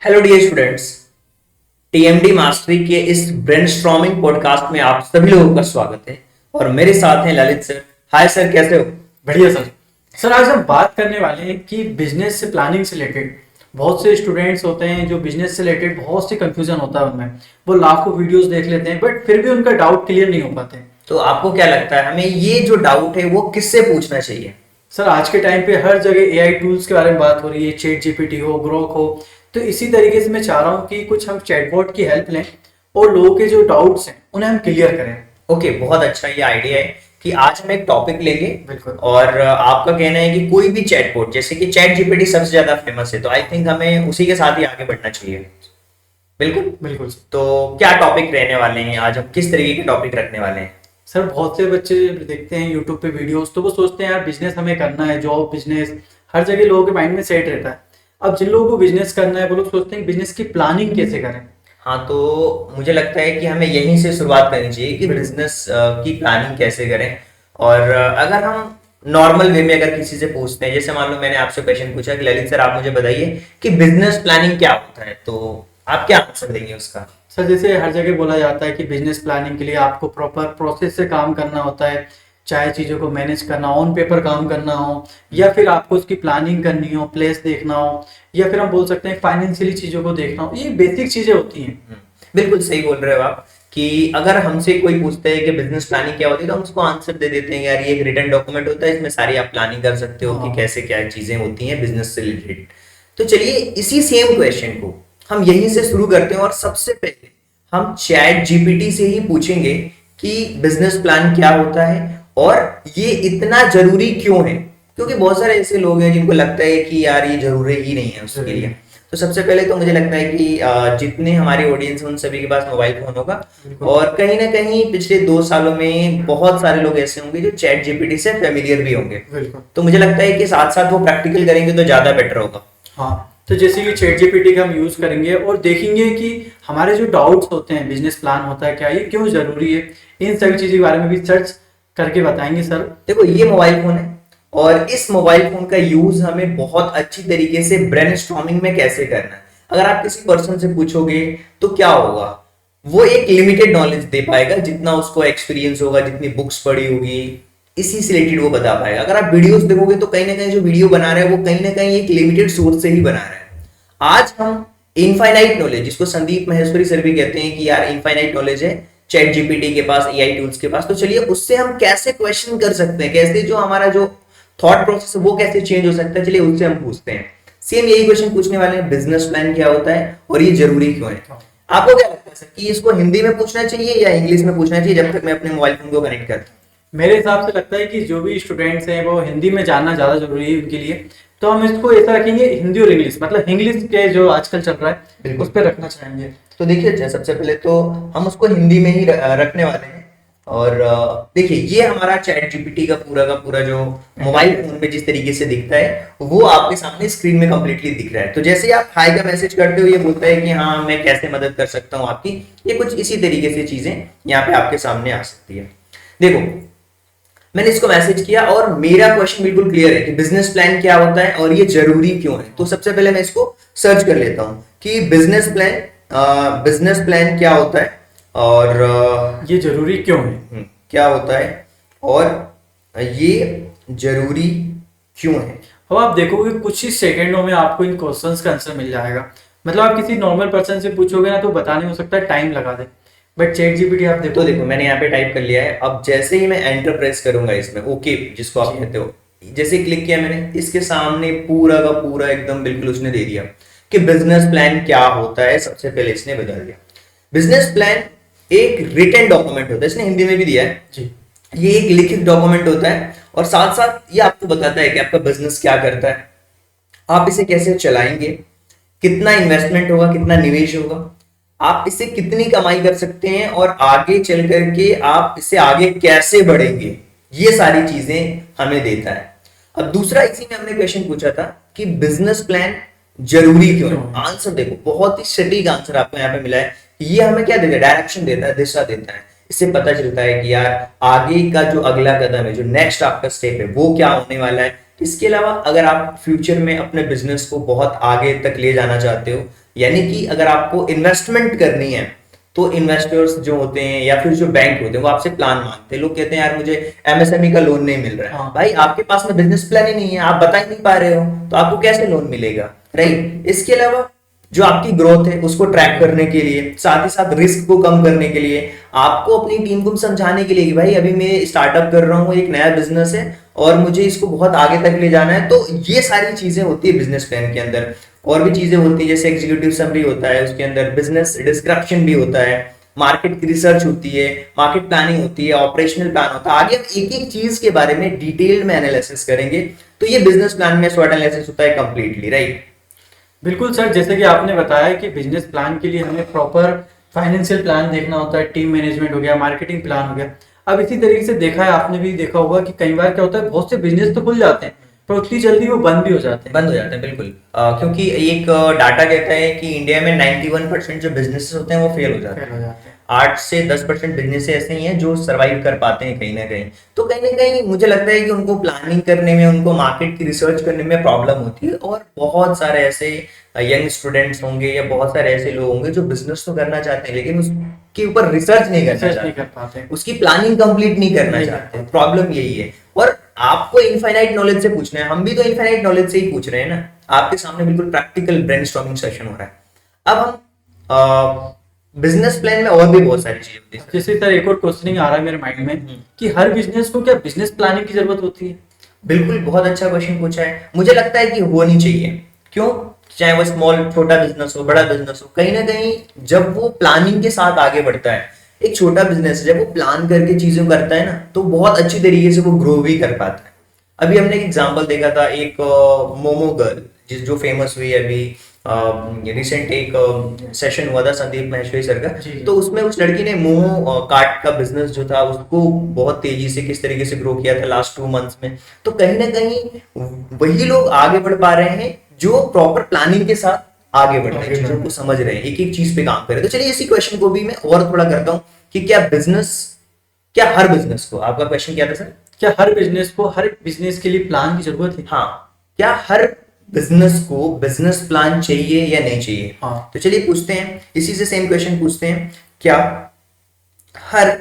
Hello dear students, TMD mastery के इस brainstorming podcast में आप सभी लोगों का स्वागत है। और मेरे साथ हैं ललित सर। हाय सर, कैसे हो? बढ़िया सर। सर आज हम बात करने वाले हैं कि बिजनेस से प्लानिंग से रिलेटेड बहुत से स्टूडेंट्स होते हैं जो बिजनेस से रिलेटेड बहुत सी कंफ्यूजन होता है उनमें। वो लाखों वीडियोस देख लेते हैं बट फिर भी उनका डाउट क्लियर नहीं हो पाते। तो आपको क्या लगता है, हमें ये जो डाउट है वो किससे पूछना चाहिए? सर आज के टाइम पे हर जगह एआई टूल्स के बारे में बात हो रही है, चैट जीपीटी हो, ग्रोक हो। तो इसी तरीके से मैं चाह रहा हूँ कि कुछ हम चैटबॉट की हेल्प लें और लोगों के जो डाउट्स हैं उन्हें हम क्लियर करें। ओके, बहुत अच्छा ये आइडिया है कि आज हम एक टॉपिक लेंगे। बिल्कुल। और आपका कहना है कि कोई भी चैटबॉट, जैसे कि चैट जीपीटी सबसे ज्यादा फेमस है, तो आई थिंक हमें उसी के साथ ही आगे बढ़ना चाहिए। बिल्कुल बिल्कुल तो क्या टॉपिक रहने वाले हैं आज, हम किस तरीके के टॉपिक रखने वाले हैं? सर बहुत से बच्चे देखते हैं यूट्यूब पे वीडियोस, तो वो सोचते हैं यार बिजनेस हमें करना है, जॉब बिजनेस हर जगह लोगों के माइंड में सेट रहता है। अब जिन लोगों को बिजनेस करना है वो लोग सोचते हैं बिजनेस की प्लानिंग कैसे करें। हाँ, तो मुझे लगता है कि हमें यहीं से शुरुआत करनी चाहिए कि बिल्कुल। बिजनेस की प्लानिंग कैसे करें। और अगर हम नॉर्मल वे में अगर किसी से पूछते हैं, जैसे मान लो मैंने आपसे क्वेश्चन पूछा कि ललित सर आप मुझे बताइए कि बिजनेस प्लानिंग क्या होता है, तो आप क्या आंसर देंगे उसका? सर जैसे हर जगह बोला जाता है कि बिजनेस प्लानिंग के लिए आपको प्रॉपर प्रोसेस से काम करना होता है, चाहे चीज़ों को मैनेज करना, ऑन पेपर काम करना हो, या फिर आपको उसकी प्लानिंग करनी हो, प्लेस देखना हो, या फिर हम बोल सकते हैं फाइनेंशियली चीज़ों को देखना हो। ये बेसिक चीज़ें होती हैं। बिल्कुल सही बोल रहे हो आप कि अगर हमसे कोई पूछता है कि बिजनेस प्लानिंग क्या होती है, तो हम उसको आंसर दे देते हैं यार ये एक रिटन डॉक्यूमेंट होता है, इसमें सारी आप प्लानिंग कर सकते हो कि हाँ। कैसे क्या चीजें होती हैं बिजनेस से रिलेटेड। तो चलिए इसी सेम क्वेश्चन को हम यहीं से शुरू करते हैं और सबसे पहले हम चैट जीपीटी से ही पूछेंगे कि बिजनेस प्लान क्या होता है और ये इतना जरूरी क्यों है। क्योंकि बहुत सारे ऐसे लोग हैं जिनको लगता है कि यार ये जरूरी ही नहीं है उसके लिए। तो सबसे पहले तो मुझे लगता है कि जितने हमारे ऑडियंस हैं उन सभी के पास मोबाइल फोन होगा। और कहीं ना कहीं पिछले 2 सालों में बहुत सारे लोग ऐसे होंगे जो चैट जीपीटी से फेमिलियर भी होंगे। तो मुझे लगता है कि साथ साथ वो प्रैक्टिकल करेंगे तो ज्यादा बेटर होगा। हाँ, तो जैसे कि चैट जीपीटी का हम यूज करेंगे और देखेंगे कि हमारे जो डाउट्स होते हैं, बिजनेस प्लान होता है क्या, ये क्यों जरूरी है, इन सभी चीजों के बारे में भी सर्च करके बताएंगे सर। देखो ये मोबाइल फोन है और इस मोबाइल फोन का यूज हमें बहुत अच्छी तरीके से ब्रेनस्टॉर्मिंग में कैसे करना है। अगर आप किसी पर्सन से पूछोगे तो क्या होगा, वो एक लिमिटेड नॉलेज दे पाएगा, जितना उसको एक्सपीरियंस होगा, जितनी बुक्स पढ़ी होगी, इसी से रिलेटेड वो बता पाएगा। अगर आप वीडियोस देखोगे तो कहीं ना कहीं जो वीडियो बना रहा है वो कहीं ना कहीं एक लिमिटेड सोर्स से ही बना रहा है। आज हम इनफाइनाइट नॉलेज, जिसको संदीप महेश्वरी सर भी कहते हैं कि यार इनफाइनाइट नॉलेज है चैट जीपीटी के पास, एआई टूल्स के पास, तो चलिए उससे हम कैसे क्वेश्चन कर सकते हैं, कैसे जो हमारा जो थॉट प्रोसेस है वो कैसे चेंज हो सकता है, चलिए उससे हम पूछते हैं। सेम यही क्वेश्चन पूछने वाले हैं, बिजनेस प्लान क्या होता है और ये जरूरी क्यों है। आपको क्या लगता है सर कि इसको हिंदी में पूछना चाहिए या इंग्लिश में पूछना चाहिए, जब तक मैं अपने मोबाइल फोन को कनेक्ट करता हूँ? मेरे हिसाब से लगता है कि जो भी स्टूडेंट्स हैं वो हिंदी में जानना ज़्यादा जरूरी है उनके लिए। तो हम इसको ऐसा रखेंगे हिंदी और इंग्लिश, मतलब इंग्लिश के जो आजकल चल रहा है उस पर रखना चाहेंगे। तो देखिए सबसे पहले तो हम उसको हिंदी में ही रखने वाले हैं। और देखिए ये हमारा चैट जीपीटी का पूरा जो मोबाइल फोन में जिस तरीके से दिखता है वो आपके सामने स्क्रीन में कंप्लीटली दिख रहा है। तो जैसे आप हाई का मैसेज करते हो ये बोलता है कि हाँ मैं कैसे मदद कर सकता हूँ आपकी, ये कुछ इसी तरीके से चीजें यहाँ पे आपके सामने आ सकती है। देखो मैंने इसको मैसेज किया और मेरा क्वेश्चन बिल्कुल क्लियर है कि बिजनेस प्लान क्या होता है और ये जरूरी क्यों है। तो सबसे पहले मैं इसको सर्च कर लेता हूँ कि बिजनेस प्लान क्या होता है और ये जरूरी क्यों है, क्या होता है और ये जरूरी क्यों है। अब आप देखोगे कुछ ही सेकंडों में आपको इन क्वेश्चंस का आंसर मिल जाएगा। मतलब आप किसी नॉर्मल पर्सन से पूछोगे ना तो बताने हो सकता है टाइम लगा दे, बट चैट जीपीटी आप तो देखो। देखो मैंने यहाँ पे टाइप कर लिया है। अब जैसे ही मैं एंटर प्रेस करूंगा इसमें, ओके जिसको आप कहते हो, जैसे क्लिक किया मैंने, इसके सामने पूरा का पूरा एकदम बिल्कुल उसने दे दिया कि बिजनेस प्लान क्या होता है। सबसे पहले इसने बता दिया बिजनेस प्लान एक रिटन डॉक्यूमेंट होता है, इसने हिंदी में भी दिया है जी। ये एक लिखित डॉक्यूमेंट होता है और साथ साथ ये आपको बताता है कि आपका बिजनेस क्या करता है, आप इसे कैसे चलाएंगे, कितना इन्वेस्टमेंट होगा, कितना निवेश होगा, आप इससे कितनी कमाई कर सकते हैं और आगे चल करके आप इससे आगे कैसे बढ़ेंगे, ये सारी चीजें हमें देता है। अब दूसरा इसी में हमने क्वेश्चन पूछा था कि बिजनेस प्लान जरूरी क्यों है। आंसर देखो बहुत ही सटीक आंसर आपको यहाँ पे मिला है। ये हमें क्या देता है, डायरेक्शन देता है, दिशा देता है। इससे पता चलता है कि यार आगे का जो अगला कदम है, जो नेक्स्ट आपका स्टेप है वो क्या होने वाला है। इसके अलावा अगर आप फ्यूचर में अपने बिजनेस को बहुत आगे तक ले जाना चाहते हो यानी कि अगर आपको इन्वेस्टमेंट करनी है तो इन्वेस्टर्स जो होते हैं या फिर जो बैंक होते हैं वो आपसे प्लान मांगते हैं। लोग कहते हैं यार मुझे एमएसएमई का लोन नहीं मिल रहा है। हाँ। भाई आपके पास में बिजनेस प्लान ही नहीं है, आप बता ही नहीं पा रहे हो, तो आपको कैसे लोन मिलेगा, राइट। इसके अलावा जो आपकी ग्रोथ है उसको ट्रैक करने के लिए, साथ ही साथ रिस्क को कम करने के लिए, आपको अपनी टीम को समझाने के लिए कि भाई अभी मैं स्टार्टअप कर रहा हूँ, एक नया बिजनेस है और मुझे इसको बहुत आगे तक ले जाना है, तो ये सारी चीजें होती है बिजनेस प्लान के अंदर। और भी चीजें होती है जैसे एग्जीक्यूटिव समरी होता है, उसके अंदर बिजनेस डिस्क्रिप्शन भी होता है, मार्केट की रिसर्च होती है, मार्केट प्लानिंग होती है, ऑपरेशनल प्लान होता है। आगे हम एक एक चीज के बारे में डिटेल में एनालिसिस करेंगे, तो ये बिजनेस प्लान में स्वॉट एनालिसिस होता है कंप्लीटली, राइट। बिल्कुल सर, जैसे कि आपने बताया कि बिजनेस प्लान के लिए हमें प्रॉपर फाइनेंशियल प्लान देखना होता है, टीम मैनेजमेंट हो गया, मार्केटिंग प्लान हो गया। अब इसी तरीके से देखा है, आपने भी देखा होगा कि कई बार क्या होता है, बहुत से बिजनेस तो खुल जाते हैं पर उतनी जल्दी वो बंद भी हो जाते हैं। बंद हो जाते हैं बिल्कुल। क्योंकि एक डाटा कहता है कि इंडिया में 91% जो बिजनेसेस होते हैं वो फेल हो जाते फेल हैं। हो जाते हैं। 8 से 10% बिजनेस ऐसे ही हैं जो सरवाइव कर पाते हैं कहीं ना कहीं। तो कहीं ना कहीं मुझे लगता है कि उनको प्लानिंग करने में, उनको मार्केट की रिसर्च करने में प्रॉब्लम होती है। और बहुत सारे ऐसे यंग स्टूडेंट्स होंगे या बहुत सारे ऐसे लोग होंगे जो बिजनेस तो करना चाहते हैं लेकिन उसके ऊपर रिसर्च नहीं करना रिसर्च नहीं चाहते, कर पाते। उसकी प्लानिंग कंप्लीट नहीं करना नहीं कर चाहते। पाते। प्रॉब्लम यही है। और आपको इनफाइनाइट नॉलेज से पूछना है, हम भी तो इनफाइनाइट नॉलेज से ही पूछ रहे हैं ना। आपके सामने बिल्कुल प्रैक्टिकल ब्रेनस्टॉर्मिंग सेशन हो रहा है। अब हम बिजनेस प्लान में और भी बहुत सारी चीजें होती है। जैसे सर एक और क्वेश्चनिंग आ रहा है मेरे माइंड में कि हर बिजनेस को क्या बिजनेस प्लानिंग की जरूरत होती है? बिल्कुल, बहुत अच्छा क्वेश्चन पूछा है। मुझे लगता है कि होनी चाहिए। क्यों? चाहे वो स्मॉल छोटा बिजनेस हो, बड़ा बिजनेस हो, कहीं ना कहीं जब वो प्लानिंग के साथ आगे बढ़ता है, एक छोटा बिजनेस जब वो प्लान करके चीजें करता है ना, तो बहुत अच्छी तरीके से वो ग्रो भी कर पाता है। अभी हमने एक एग्जांपल देखा था, एक मोमो गर्ल जो फेमस हुई अभी, रिसेंट एक सेशन हुआ था संदीप माहेश्वरी सर का। जी। तो उसमें उस लड़की ने मोमो कार्ट का बिजनेस जो था उसको बहुत तेजी से किस तरीके से ग्रो किया था लास्ट 2 मंथ्स में। तो कहीं ना कहीं वही लोग आगे बढ़ पा रहे हैं जो प्रॉपर प्लानिंग के साथ आगे बढ़ रहे हैं, चीजों को समझ रहे हैं, एक एक चीज पे काम कर रहे हैं। तो चलिए इसी क्वेश्चन को भी मैं और थोड़ा करता हूँ कि क्या हर बिजनेस को, आपका क्वेश्चन क्या था सर? क्या हर बिजनेस को हर बिजनेस के लिए प्लान की जरूरत है? हाँ, क्या हर बिजनेस को बिजनेस प्लान चाहिए या नहीं चाहिए? हाँ। तो चलिए पूछते हैं, इसी से सेम क्वेश्चन पूछते हैं। हर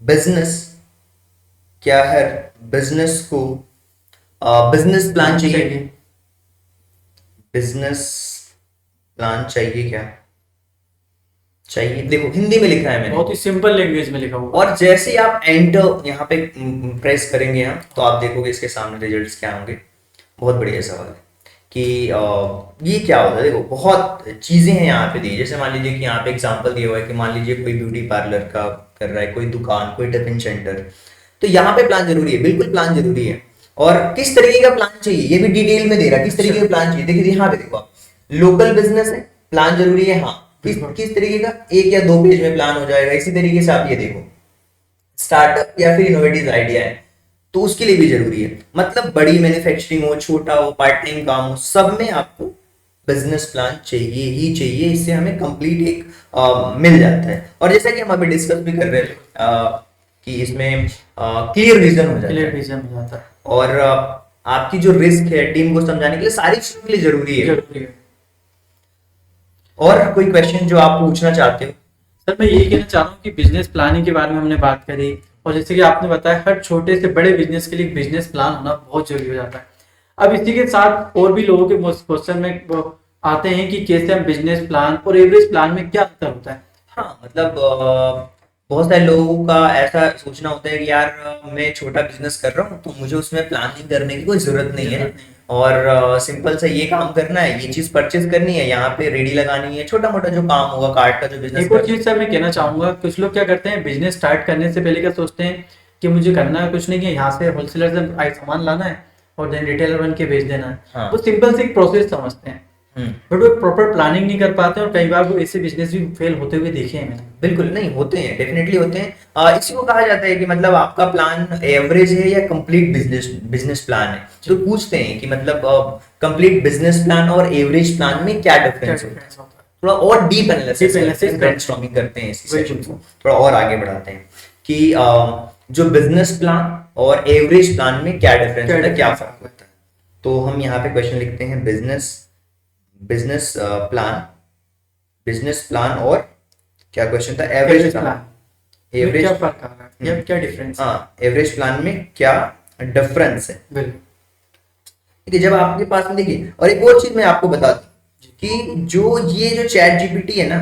बिजनेस क्या हर बिजनेस को बिजनेस प्लान चाहिए? बिजनेस प्लान चाहिए क्या? चाहिए। देखो हिंदी में लिखा है मैंने, बहुत ही सिंपल लैंग्वेज में लिखा हुआ। और जैसे ही आप एंटर यहाँ पे प्रेस करेंगे हम, तो आप देखोगे इसके सामने रिजल्ट्स क्या होंगे। बहुत बढ़िया सवाल है कि ये क्या होता है। देखो बहुत चीजें हैं यहाँ पे दी। जैसे मान लीजिए कि यहाँ पे एग्जांपल दिया हुआ है कि मान लीजिए कोई ब्यूटी पार्लर का कर रहा है, कोई दुकान, कोई टिफिन सेंटर, तो यहाँ पे प्लान जरूरी है, बिल्कुल प्लान जरूरी है। और किस तरीके का प्लान चाहिए ये भी डिटेल में दे रहा है, किस तरीके का प्लान चाहिए। देखिए यहाँ पे देखो, लोकल बिजनेस है, प्लान जरूरी है। हाँ, किस तरीके का? 1 या 2 पेज में प्लान हो जाएगा। इसी तरीके से आप ये देखो, स्टार्टअप या फिर इनोवेटिव आइडिया है तो उसके लिए भी जरूरी है। मतलब बड़ी मैन्युफैक्चरिंग हो, छोटा हो, पार्ट टाइम काम हो, सब में आपको बिजनेस प्लान चाहिए ही चाहिए। इससे हमें कंप्लीट एक मिल जाता है। और जैसा कि हम अभी डिस्कस भी कर रहे थे कि इसमें क्लियर विजन हो जाता है। क्लियर विजन हो जाता है। और आपकी जो रिस्क है टीम को समझाने के लिए, सारी चीजों के लिए जरूरी है। और कोई क्वेश्चन जो आप पूछना चाहते हो? सर मैं यही कहना चाह रहा हूँ कि बिजनेस प्लानिंग के बारे में हमने बात करी, और जैसे कि आपने बताया हर छोटे से बड़े बिजनेस के लिए बिजनेस प्लान होना बहुत जरूरी हो जाता है। अब इसी के साथ और भी लोगों के क्वेश्चन में वो आते हैं कि कैसे हम बिजनेस प्लान और एवरेज प्लान में क्या अंतर होता है? हाँ, मतलब बहुत सारे लोगों का ऐसा सोचना होता है कि यार मैं छोटा बिजनेस कर रहा हूँ तो मुझे उसमें प्लानिंग करने की कोई जरूरत नहीं है, और सिंपल से ये काम करना है, ये चीज परचेज करनी है, यहाँ पे रेडी लगानी है, छोटा मोटा जो काम होगा कार्ड का जो बिजनेस। एक और चीज सर मैं कहना चाहूंगा, कुछ लोग क्या करते हैं बिजनेस स्टार्ट करने से पहले क्या सोचते हैं कि मुझे करना है कुछ नहीं है, यहाँ से होलसेलर से सामान लाना है और देन रिटेलर बन के बेच देना है। हाँ। वो सिंपल से एक प्रोसेस समझते हैं, बट वो प्रॉपर प्लानिंग नहीं कर पाते और कई बार वो ऐसे बिजनेस भी फेल होते हुए देखे हैं मैंने। बिल्कुल नहीं, होते हैं, डेफिनेटली होते हैं। इसी को कहा जाता है कि मतलब आपका प्लान एवरेज है या कंप्लीट बिजनेस प्लान है। तो पूछते हैं कि मतलब कंप्लीट बिजनेस प्लान और एवरेज प्लान में क्या डिफरेंस होता है। थोड़ा और डीप एनालिसिस ब्रेनस्टॉर्मिंग करते हैं इसी सेशन को, थोड़ा और आगे बढ़ाते हैं कि जो बिजनेस प्लान और एवरेज प्लान में क्या डिफरेंस होता है, क्या फर्क होता है। तो हम यहाँ पे क्वेश्चन लिखते हैं, बिजनेस प्लान बिजनेस प्लान और क्या क्वेश्चन था, एवरेज प्लान। में एवरेज, क्या फर्क आ रहा है या क्या डिफरेंस है? हाँ एवरेज प्लान में क्या डिफरेंस है। बिल्कुल। ठीक है, जब आपके पास में देखिए, और एक और चीज मैं आपको बता दूं कि जो ये जो चैट जीपीटी है ना,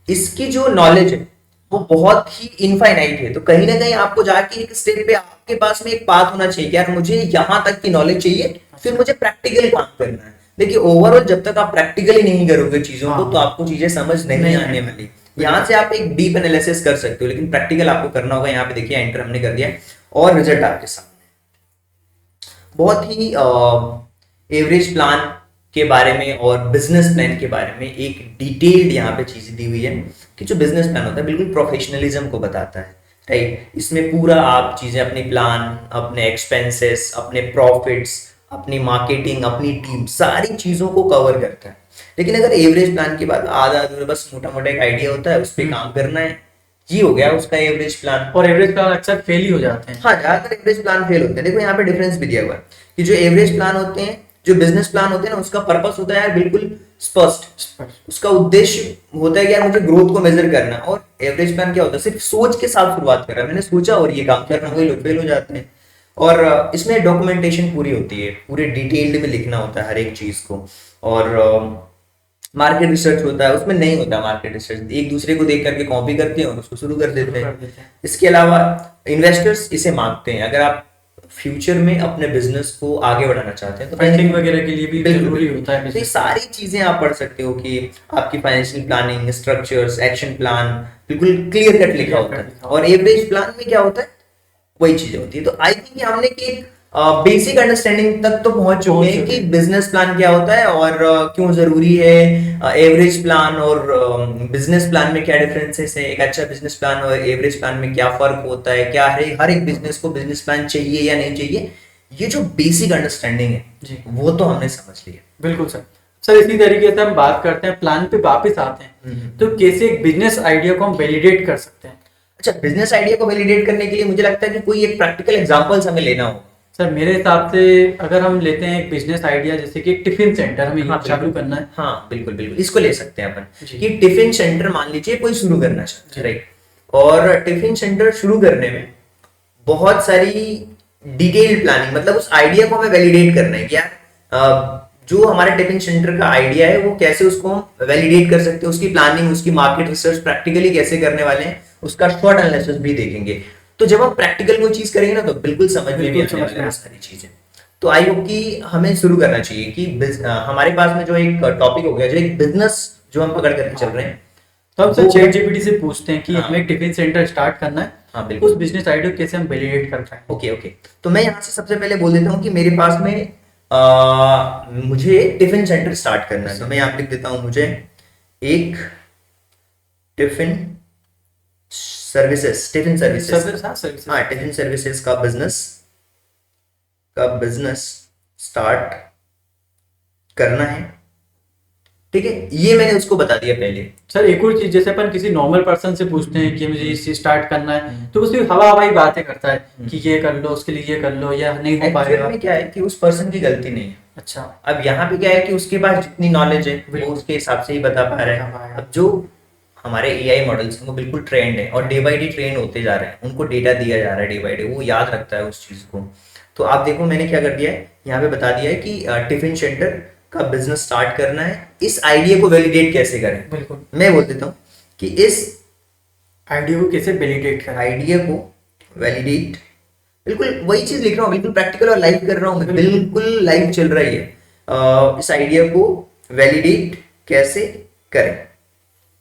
इसकी जो नॉलेज है वो बहुत ही इनफाइनाइट है। तो कहीं ना कहीं आपको जाके एक स्टेप पे आपके पास में एक पाथ होना चाहिए कि यार मुझे यहां तक की नॉलेज चाहिए, फिर मुझे प्रैक्टिकल काम करना है। देखिए ओवरऑल जब तक आप प्रैक्टिकली नहीं करोगे चीजों को, हाँ। तो आपको चीजें समझ नहीं आने वाली। यहाँ से आप एक डीप एनालिसिस कर सकते हो, लेकिन प्रैक्टिकल आपको करना होगा। यहाँ पे देखिए एंटर हमने कर दिया और रिजल्ट आपके सामने। बहुत ही एवरेज प्लान के बारे में और बिजनेस प्लान के बारे में एक डिटेल्ड यहाँ पे चीज दी हुई है कि जो बिजनेस प्लान होता है बिल्कुल प्रोफेशनलिज्म को बताता है, राइट। इसमें पूरा आप चीजें अपनी प्लान, अपने एक्सपेंसेस, अपने प्रॉफिट्स, अपनी मार्केटिंग, अपनी टीम, सारी चीजों को कवर करता है। लेकिन अगर एवरेज प्लान की बात, आधा अधूरा बस मोटा मोटा एक आइडिया होता है, उस पर काम करना है, ये हो गया उसका एवरेज प्लान। और एवरेज प्लान अक्सर फेल ही हो जाते हैं। हाँ, ज्यादातर एवरेज प्लान फेल होते हैं। देखो यहाँ पे डिफरेंस भी दिया हुआ है कि जो एवरेज प्लान होते हैं, जो बिजनेस प्लान होते हैं ना, उसका पर्पस होता है यार बिल्कुल स्पष्ट। उसका उद्देश्य होता है कि यार मुझे ग्रोथ को मेजर करना। और एवरेज प्लान क्या होता है, सिर्फ सोच के साथ शुरुआत कर रहा है, मैंने सोचा और ये काम करना, वही लोग फेल हो जाते हैं। और इसमें डॉक्यूमेंटेशन पूरी होती है, पूरे डिटेल्ड में लिखना होता है हर एक चीज को। और मार्केट रिसर्च होता है, उसमें नहीं होता मार्केट रिसर्च, एक दूसरे को देख करके कॉपी करते हैं और उसको शुरू कर देते हैं। इसके अलावा इन्वेस्टर्स इसे मांगते हैं। अगर आप फ्यूचर में अपने बिजनेस को आगे बढ़ाना चाहते हैं तो फंडिंग वगैरह के लिए भी बिल्कुल जरूरी होता है। तो ये सारी चीजें आप पढ़ सकते हो कि आपकी financial planning, structures, action plan बिल्कुल क्लियर कट लिखा होता है। और एवरेज प्लान में क्या होता है, वही चीजें होती है। तो आई थिंक हमने की बेसिक अंडरस्टैंडिंग तक तो पहुंच चुके हैं कि बिजनेस प्लान क्या होता है और क्यों जरूरी है। एवरेज प्लान और बिजनेस प्लान में क्या डिफरेंसेस है, एक अच्छा बिजनेस प्लान और एवरेज प्लान में क्या फर्क होता है, क्या है हर एक बिजनेस को बिजनेस प्लान चाहिए या नहीं चाहिए, ये जो बेसिक अंडरस्टैंडिंग है वो तो हमने समझ लिया। बिल्कुल सर। सर इसी तरीके से हम बात करते हैं प्लान पे वापस आते हैं, तो कैसे एक बिजनेस आइडिया को हम वैलिडेट कर सकते हैं? अच्छा, बिजनेस आइडिया को वैलिडेट करने के लिए मुझे लगता है कि कोई एक प्रैक्टिकल एग्जांपल्स हमें लेना होगा। सर मेरे हिसाब से अगर हम लेते हैं एक बिजनेस आइडिया, जैसे कि एक टिफिन सेंटर हमें चालू करना है। हाँ बिल्कुल बिल्कुल, इसको ले सकते हैं अपन कि टिफिन सेंटर मान लीजिए कोई शुरू करना चाहता है, राइट। और टिफिन सेंटर शुरू करने में बहुत सारी डिटेल प्लानिंग, मतलब उस आइडिया को हमें वैलिडेट करना है कि यार जो हमारा टिफिन सेंटर का आइडिया है वो कैसे उसको हम वैलिडेट कर सकते हैं, उसकी प्लानिंग, उसकी मार्केट रिसर्च प्रैक्टिकली कैसे करने वाले हैं, उसका शॉर्ट एनालिसिस भी देखेंगे। तो जब हम प्रैक्टिकल वो चीज करेंगे ना तो बिल्कुल समझ में भी आने वाली है सारी चीजें। तो आई होप कि हमें शुरू करना चाहिए कि हमारे पास में जो एक टॉपिक हो गया, जो एक बिजनेस जो हम पकड़ करके चल रहे हैं, तो हम सर चैट जीपीटी से पूछते हैं कि हमें एक टिफिन सेंटर स्टार्ट करना है। हाँ बिल्कुल, उस बिजनेस आइडिया को कैसे हम वैलिडेट कर पाए? Okay okay. तो मैं यहाँ से सबसे पहले बोल देता हूँ कि मेरे पास में मुझे टिफिन सेंटर स्टार्ट करना है। तो मैं यहाँ पे लिख देता हूँ, मुझे एक टिफिन सर्विसेज, टिफिन सर्विसेज, हाँ टिफिन सर्विसेज का बिजनेस स्टार्ट करना है। ठीक है, ये मैंने उसको बता दिया पहले। सर एक और चीज, जैसे अपन किसी नॉर्मल पर्सन से पूछते हैं कि मुझे इसे स्टार्ट करना है, तो उसकी हवा हवाई बातें करता है कि ये कर लो, उसके लिए ये कर लो, या नहीं हो पाएगा। में क्या है कि उस पर्सन की गलती नहीं है। अच्छा, अब यहाँ पे क्या है कि उसके पास जितनी नॉलेज है वो उसके हिसाब से ही बता पा रहा है। अब जो हमारे एआई मॉडल्स हैं वो बिल्कुल ट्रेंड है और डे बाई डे ट्रेन होते जा रहे हैं, उनको डेटा दिया जा रहा है डे बाई डे, वो याद रखता है उस चीज को। तो आप देखो मैंने क्या कर दिया है, यहाँ पे बता दिया है कि टिफिन सेंटर का बिजनेस स्टार्ट करना है। इस आइडिया को वैलिडेट कैसे करें, बिल्कुल मैं बोल देता हूँ कि इस आइडिया को कैसे वैलिडेट करें। आइडिया को वैलिडेट, बिल्कुल वही चीज लिख रहा हूँ, बिल्कुल प्रैक्टिकल और लाइव कर रहा हूँ, बिल्कुल लाइव चल रही है। इस आइडिया को वैलिडेट कैसे करें,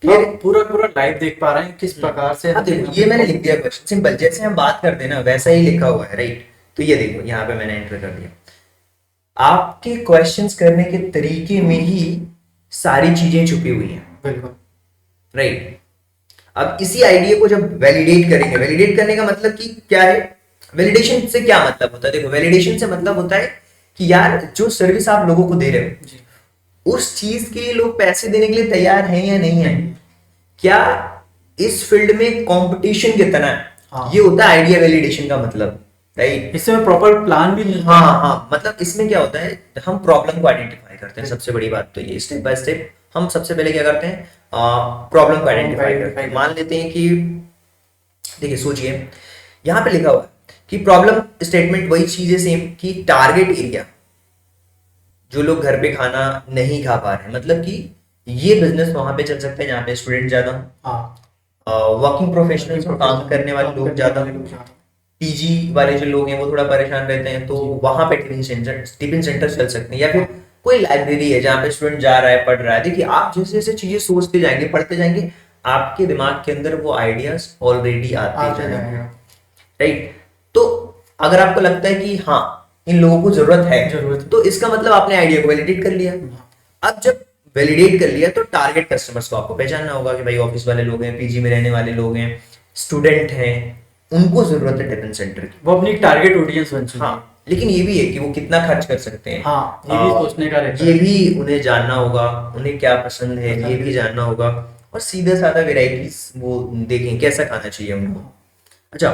फिर पूरा पूरा लाइव देख पा रहे हैं किस प्रकार से। हाँ देखो ये मैंने लिख दिया क्वेश्चन, सिंपल जैसे हम बात करते हैं ना वैसा ही लिखा हुआ है, राइट। तो ये देखो यहाँ पे मैंने एंटर कर दिया। आपके क्वेश्चंस करने के तरीके में ही सारी चीजें छुपी हुई हैं, बिल्कुल राइट। अब इसी आइडिया को जब वैलिडेट करेंगे, वैलिडेट करने का मतलब कि क्या है, वैलिडेशन से क्या मतलब होता है, देखो वैलिडेशन से मतलब होता है कि यार जो सर्विस आप लोगों को दे रहे हो उस चीज के लिए लोग पैसे देने के लिए तैयार हैं या नहीं है, क्या इस फील्ड में कंपटीशन कितना है। हाँ। ये होता है आइडिया वैलिडेशन का मतलब, राइट। इससे प्रॉपर प्लान भी नहीं। हाँ हाँ, मतलब इसमें क्या होता है, हम प्रॉब्लम को आइडेंटिफाई करते हैं। सबसे बड़ी बात तो ये स्टेप बाय स्टेप हम सबसे पहले क्या करते हैं, प्रॉब्लम को आइडेंटिफाई करते हैं। मान लेते हैं कि, देखिए सोचिए, यहाँ पे लिखा हुआ है कि प्रॉब्लम स्टेटमेंट वही चीज है सेम कि टारगेट एरिया, जो लोग घर पे खाना नहीं खा पा रहे हैं, मतलब कि ये बिजनेस वहां पे चल सकता है जहाँ पे स्टूडेंट ज्यादा, वर्किंग प्रोफेशनल्स काम करने वाले लोग ज्यादा, पीजी वाले जो लोग हैं वो थोड़ा परेशान रहते हैं, तो वहां पे टिफिन सेंटर चल सकते हैं, या फिर कोई लाइब्रेरी है जहाँ पे स्टूडेंट जा रहा है, पढ़ रहा है। देखिए आप जैसे जैसे चीजें सोचते जाएंगे, पढ़ते जाएंगे, आपके दिमाग के अंदर वो आइडियाज ऑलरेडी आते जाएंगे, राइट। तो अगर आपको लगता है कि हाँ इन लोगों को जरूरत है, तो इसका मतलब आपने आइडिया को वैलिडेट कर लिया। अब जब वैलिडेट कर लिया तो टारगेट कस्टमर्स को आपको पहचानना होगा कि भाई ऑफिस वाले लोग हैं, पीजी में रहने वाले लोग हैं, स्टूडेंट हैं, उनको जरूरत है टिफिन सेंटर की, वो अपनी टारगेट ऑडियंस बन चुकी है। हाँ, लेकिन ये भी है कि वो कितना खर्च कर सकते हैं, हाँ, ये भी सोचने का रहता ये है। भी उन्हें जानना होगा, उन्हें क्या पसंद है ये भी जानना होगा, और सीधा साधा वेराइटीज वो देखें कैसा खाना चाहिए उनको। अच्छा,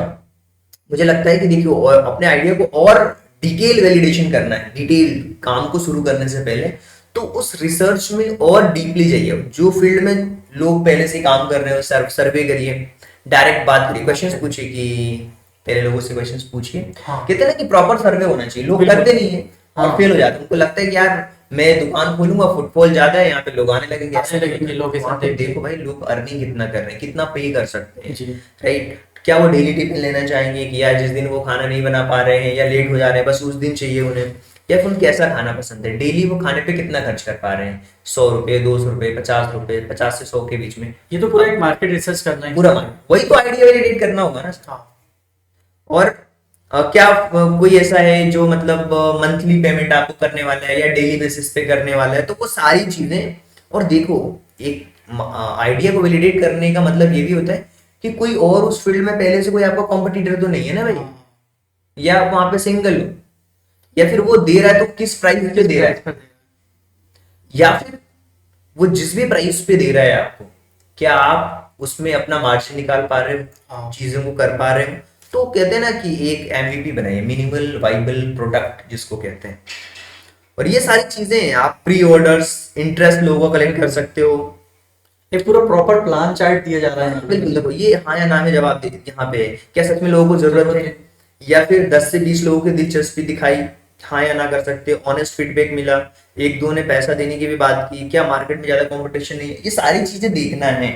मुझे लगता है कि देखिए, और अपने आइडिया को और डिटेल वैलिडेशन करना है, डिटेल काम को शुरू करने से पहले, तो उस रिसर्च में और डीपली जाइए, जो फील्ड में लोग पहले से काम कर रहे हो, सर्वे करिए, डायरेक्ट बात करिए, क्वेश्चंस पूछिए, कि पहले लोगों से क्वेश्चंस पूछिए। कहते हैं ना कि प्रॉपर सर्वे होना चाहिए, लोग करते नहीं है और फेल हो जाते हैं। उनको लगता है कि यार मैं दुकान खोलूंगा, फुटफॉल ज्यादा है, यहाँ पे लोग आने लगेंगे, लोग देखो भाई लोग अर्निंग कितना कर रहे हैं, कितना पे कर सकते हैं, राइट। क्या वो डेली टिफिन लेना चाहेंगे, कि यार जिस दिन वो खाना नहीं बना पा रहे हैं या लेट हो जा रहे हैं बस उस दिन चाहिए उन्हें, या फिर कैसा खाना पसंद है, डेली वो खाने पे कितना खर्च कर पा रहे हैं, 100 रुपए, 200 रुपए, 50 रुपए, 50 से 100 के बीच में। ये तो पूरा एक मार्केट रिसर्च करना है, पूरा वही तो आइडिया वैलिडेट करना होगा ना। और क्या कोई ऐसा है जो मतलब मंथली पेमेंट आपको करने वाला है या डेली बेसिस पे करने वाला है, तो वो सारी चीजें। और देखो, एक आइडिया को वैलिडेट करने का मतलब ये भी होता है कि कोई और उस फील्ड में पहले से कोई आपका कॉम्पिटिटर तो नहीं है ना भाई, या आप वहां पे सिंगल हो, या फिर वो दे रहा है तो किस प्राइस पे दे रहा है, या फिर वो जिस भी प्राइस पे दे रहा है आपको, क्या आप उसमें अपना मार्जिन निकाल पा रहे हो, चीजों को कर पा रहे हो। तो कहते हैं ना कि एक एमवीपी बनाइए, मिनिमल वाइबल प्रोडक्ट जिसको कहते हैं। और ये सारी चीजें आप प्री ऑर्डर्स, इंटरेस्ट लोगों को कलेक्ट कर सकते हो, एक पूरा प्रॉपर प्लान चार्ट दिया जा रहा है। बिल्कुल, देखो ये हाँ या ना में जवाब दे यहाँ पे, क्या सच में लोगों को जरूरत है, या फिर 10 से 20 लोगों की दिलचस्पी दिखाई, हाँ या ना कर सकते हो, ऑनेस्ट फीडबैक मिला, एक दो ने पैसा देने की भी बात की, क्या मार्केट में ज्यादा कंपटीशन नहीं है, ये सारी चीजें देखना है,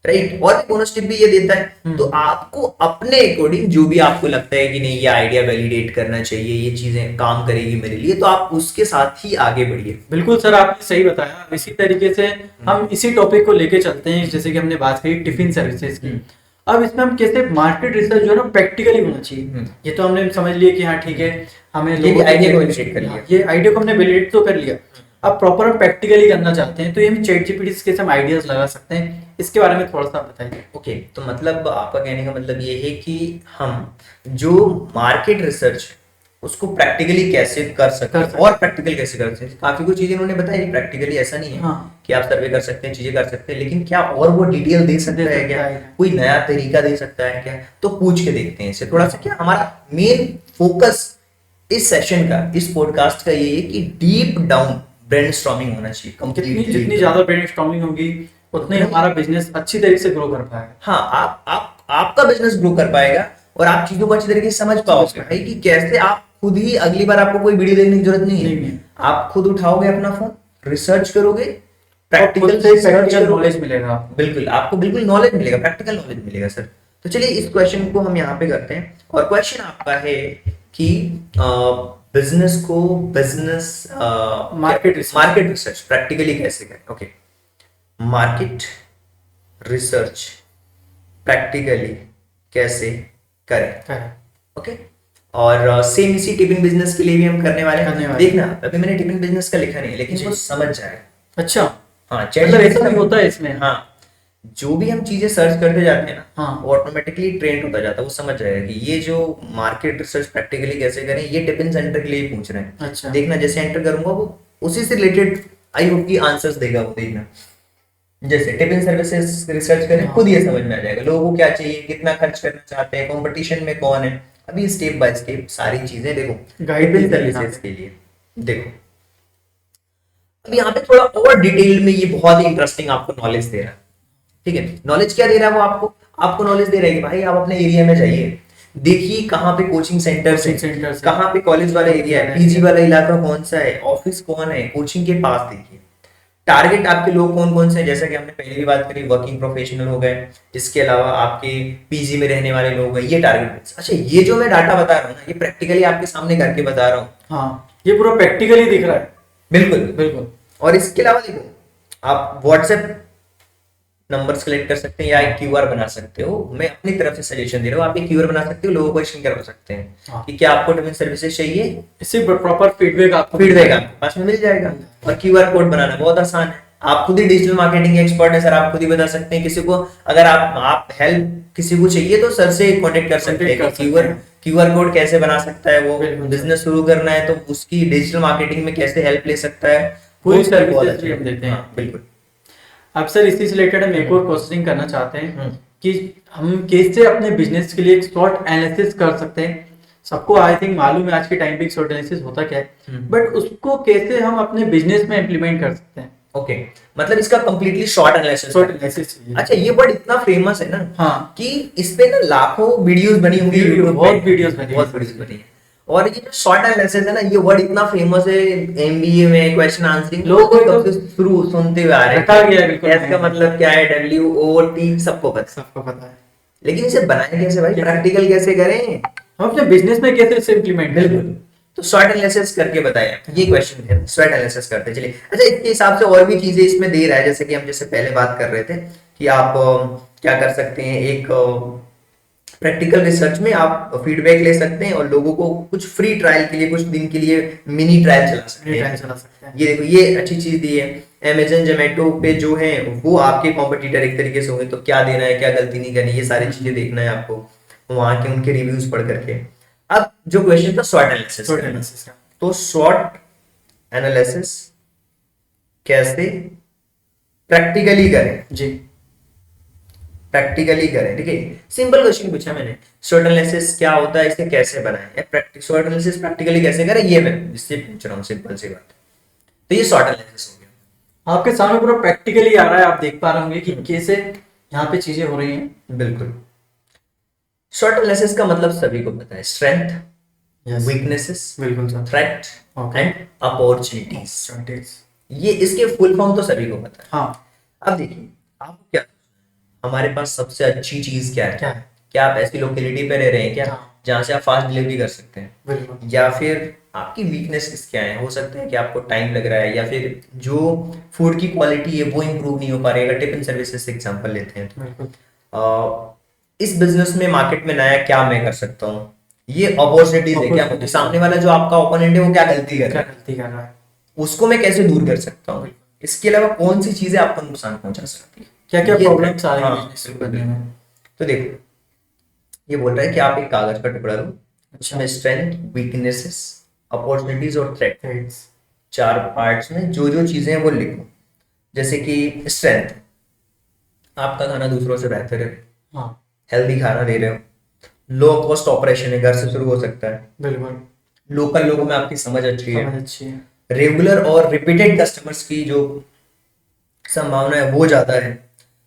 राइट। और बोनस टिप भी ये देता है, तो आपको अपने अकॉर्डिंग जो भी आपको लगता है कि नहीं ये आइडिया वैलिडेट करना चाहिए, ये चीजें काम करेगी मेरे लिए, तो आप उसके साथ ही आगे बढ़िए। बिल्कुल सर, आपने सही बताया। इसी तरीके से हम इसी टॉपिक को लेके चलते हैं, जैसे कि हमने बात करी टिफिन सर्विसेज की। अब इसमें हम कैसे मार्केट रिसर्च जो है ना प्रैक्टिकली होना चाहिए। ये तो हमने समझ लिया कि हाँ ठीक है, हमें आइडिया को वैलिडेट कर लिया, ये आइडिया को हमने वैलिडेट तो कर लिया, अब प्रॉपर हम प्रैक्टिकली करना चाहते हैं, तो ये हम चैट जीपीटी से कैसे हम आइडियाज लगा सकते हैं, इसके बारे में थोड़ा सा बताइए। ओके, तो मतलब आपका कहने का मतलब ये है कि हम जो मार्केट रिसर्च उसको प्रैक्टिकली कैसे कर सकते हैं, और प्रैक्टिकल कैसे कर सकते हैं। काफी कुछ चीजें उन्होंने बताई, प्रैक्टिकली ऐसा नहीं है कि आप सर्वे कर सकते हैं, चीजें कर सकते हैं, लेकिन क्या और वो डिटेल दे सकता है क्या, कोई नया तरीका दे सकता है क्या, तो पूछ के देखते हैं इससे थोड़ा सा। क्या हमारा मेन फोकस इस सेशन का, इस पॉडकास्ट का ये है कि डीप डाउन ब्रेनस्टॉर्मिंग होना चाहिए। जितनी ज्यादा ब्रेनस्टॉर्मिंग होगी उतना ही हमारा बिजनेस अच्छी तरीके से ग्रो कर पाएगा। हाँ, आपका बिजनेस ग्रो कर पाएगा, और आप चीजों को अच्छी तरीके से समझ पाओगे भाई कि कैसे आप खुद ही, अगली बार आपको कोई वीडियो देखने की जरूरत नहीं है, आप खुद उठाओगे अपना फोन, रिसर्च करोगे, प्रैक्टिकल नॉलेज मिलेगा। बिल्कुल, आपको बिल्कुल नॉलेज मिलेगा, प्रैक्टिकल नॉलेज मिलेगा सर। तो चलिए इस क्वेश्चन को हम यहाँ पे करते हैं, और क्वेश्चन आपका है कि बिजनेस मार्केट रिसर्च प्रैक्टिकली कैसे करें। ओके, मार्केट रिसर्च प्रैक्टिकली कैसे करें। ओके, और सेम इसी टिफिन बिजनेस के लिए भी हम करने वाले हैं। देखना, अभी मैंने टिफिन बिजनेस का लिखा नहीं है, लेकिन वो समझ जाए। अच्छा, हाँ, मतलब ऐसा भी होता है इसमें। हाँ, जो भी हम चीजें सर्च करते जाते हैं ना, वो ऑटोमेटिकली ट्रेंड होता जाता है, वो समझ जाएगा कि ये जो मार्केट रिसर्च प्रैक्टिकली कैसे करें, ये टिफिन सेंटर के लिए पूछ रहे हैं। अच्छा, देखना जैसे एंटर करूंगा वो उसी से रिलेटेड आई होप की आंसर्स देगा वो। देखना जैसे टिफिन सर्विसेज रिसर्च करें, खुद ये समझ में आ जाएगा लोगों को क्या चाहिए, कितना खर्च करना चाहते हैं, कंपटीशन में कौन है। अभी स्टेप बाय स्टेप सारी चीजें देखो टिफिन सर्विसेज के लिए। देखो अब यहाँ पे थोड़ा और डिटेल में ये बहुत ही इंटरेस्टिंग आपको नॉलेज दे रहा है। ठीक है, नॉलेज क्या दे रहा है वो आपको, आपको नॉलेज दे रहा है कि भाई आप अपने एरिया में जाइए, देखिए कहाँ पे कोचिंग सेंटर्स है, कहाँ पे कॉलेज वाला एरिया है, पीजी वाला इलाका कौन सा है, ऑफिस कौन है, कोचिंग के पास देखिए, टारगेट आपके लोग कौन कौन से हैं, जैसा कि हमने पहले भी बात करी, वर्किंग प्रोफेशनल हो गए, इसके अलावा आपके पीजी में रहने वाले लोग हैं, ये टारगेट। अच्छा, ये जो मैं डाटा बता रहा हूँ ना, ये प्रैक्टिकली आपके सामने करके बता रहा हूँ। हाँ, ये पूरा प्रैक्टिकली दिख रहा है। बिल्कुल बिल्कुल। और इसके अलावा देखो, आप व्हाट्सएप नंबर्स कलेक्ट कर सकते हैं या एक क्यूआर बना सकते हो। मैं अपनी तरफ से सजेशन दे रहा हूँ, आप एक क्यूआर बना सकते हो, लोगों को स्कैन करवा सकते हैं हाँ। कि क्या आपको डोमेन सर्विसेज चाहिए, इससे प्रॉपर फीडबैक आपको आपके पास में मिल जाएगा। और क्यूआर कोड बनाना बहुत आसान है, आप खुद ही डिजिटल मार्केटिंग एक्सपर्ट है सर, आप खुद ही बता सकते हैं किसी को, अगर आप हेल्प किसी को चाहिए तो सर से कांटेक्ट कर सकते हैं कि क्यूआर कोड कैसे बना सकता है, वो बिजनेस शुरू करना है तो उसकी डिजिटल मार्केटिंग में कैसे हेल्प ले सकता है, पूरी सर्विसेज भी हम देते हैं। बिल्कुल। अब सर इसी से रिलेटेड हम एक और क्वेश्चन करना चाहते हैं कि हम कैसे अपने बिजनेस के लिए एक शॉर्ट एनालिसिस कर सकते हैं। सबको आई थिंक मालूम है आज के टाइम पे शॉर्ट एनालिसिस होता क्या है, बट उसको कैसे हम अपने बिजनेस में इम्प्लीमेंट कर सकते हैं। ओके, मतलब इसका कंप्लीटली शॉर्ट एनालिसिस। अच्छा, ये वर्ड इतना फेमस है ना, हाँ, कि इस पे ना लाखों वीडियोस बनी होंगी, बहुत वीडियोस बनी है। और ये जो शॉर्ट एनालिसिस है ना, ये वर्ड इतना फेमस है, एमबीए में क्वेश्चन आंसरिंग लोग कब से शुरू सुनते हुए आ रहे हैं, इसका मतलब क्या है, WOT सबको पता है, लेकिन इसे बनाए कैसे भाई, प्रैक्टिकल कैसे करें, हम अपने बिजनेस में कैसे इसे इम्प्लीमेंट करें। बिल्कुल, तो स्वॉट एनालिसिस करके बताया, ये क्वेश्चन है, स्वॉट एनालिसिस करते चलिए। अच्छा, इसके हिसाब से और भी चीजें इसमें दे रहा है, जैसे कि हम जैसे पहले बात कर रहे थे कि आप क्या कर सकते हैं, एक प्रैक्टिकल रिसर्च में आप फीडबैक ले सकते हैं और लोगों को कुछ फ्री ट्रायल के लिए, कुछ दिन के लिए मिनी ट्रायल चला सकते हैं। ये देखो, ये अच्छी चीज दी है। अमेजन जोमेटो पे जो है वो आपके कॉम्पिटिटर एक तरीके से होंगे, तो क्या देना है, क्या गलती नहीं करनी, ये सारी चीजें देखना है आपको, वहां के उनके रिव्यूज पढ़ करके। अब जो क्वेश्चन था स्वॉट एनालिसिस का, तो स्वॉट एनालिसिस कैसे प्रैक्टिकली करें जी, प्रैक्टिकली करें। ठीक है, सिंपल क्वेश्चन पूछा मैंने, स्वॉट एनालिसिस क्या होता है, इसे कैसे बनाएं, स्वॉट एनालिसिस प्रैक्टिकली कैसे करें, ये मैं इससे पूछ रहा हूँ, सिंपल सी बात। तो ये स्वॉट एनालिसिस हो गया, आपके सामने पूरा प्रैक्टिकली आ रहा है, आप देख पा रहे होंगे कि कैसे यहाँ पे चीजें हो रही हैं। बिल्कुल। स्वॉट एनालिसिस का मतलब सभी को पता है, स्ट्रेंथ, वीकनेसेस, बिल्कुल सर, थ्रेट एंड अपॉर्चुनिटीज। ये इसके फुल फॉर्म तो सभी को पता है। हाँ, अब देखिए, आपको क्या, हमारे पास सबसे अच्छी चीज क्या है, क्या आप ऐसी लोकेलिटी पे रह रहे हैं क्या, जहाँ से आप फास्ट डिलीवरी कर सकते हैं, या फिर आपकी वीकनेस क्या है, हो सकता है कि आपको टाइम लग रहा है, या फिर जो फूड की क्वालिटी है वो इम्प्रूव नहीं हो पा रही है। टिफिन सर्विसेज से एग्जांपल लेते हैं तो इस बिजनेस में मार्केट में नया क्या मैं कर सकता हूँ, ये अपॉर्चुनिटीज है क्या, मुझे सामने वाला जो आपका ओपोनेंट है वो क्या गलती कर रहा है, उसको मैं कैसे दूर कर सकता हूँ, इसके अलावा कौन सी चीजें आपको नुकसान पहुंचा सकती है, क्या क्या प्रॉब्लम्स आ रही हैं बिजनेस करने में। तो देखो, ये बोल रहा है कि आप एक कागज का टुकड़ा लो, उसमें स्ट्रेंथ, वीकनेसेस, अपॉर्चुनिटीज और थ्रेट्स, 4 पार्ट्स में जो जो चीजें हैं वो लिखो। जैसे कि स्ट्रेंथ, आपका खाना दूसरों से बेहतर है, हाँ, हेल्दी खाना दे रहे हो, लो कॉस्ट ऑपरेशन है, घर से शुरू हो सकता है, बिल्कुल, लोकल लोगों में आपकी समझ अच्छी है, रेगुलर और रिपीटेड कस्टमर्स की जो संभावना है वो ज्यादा है।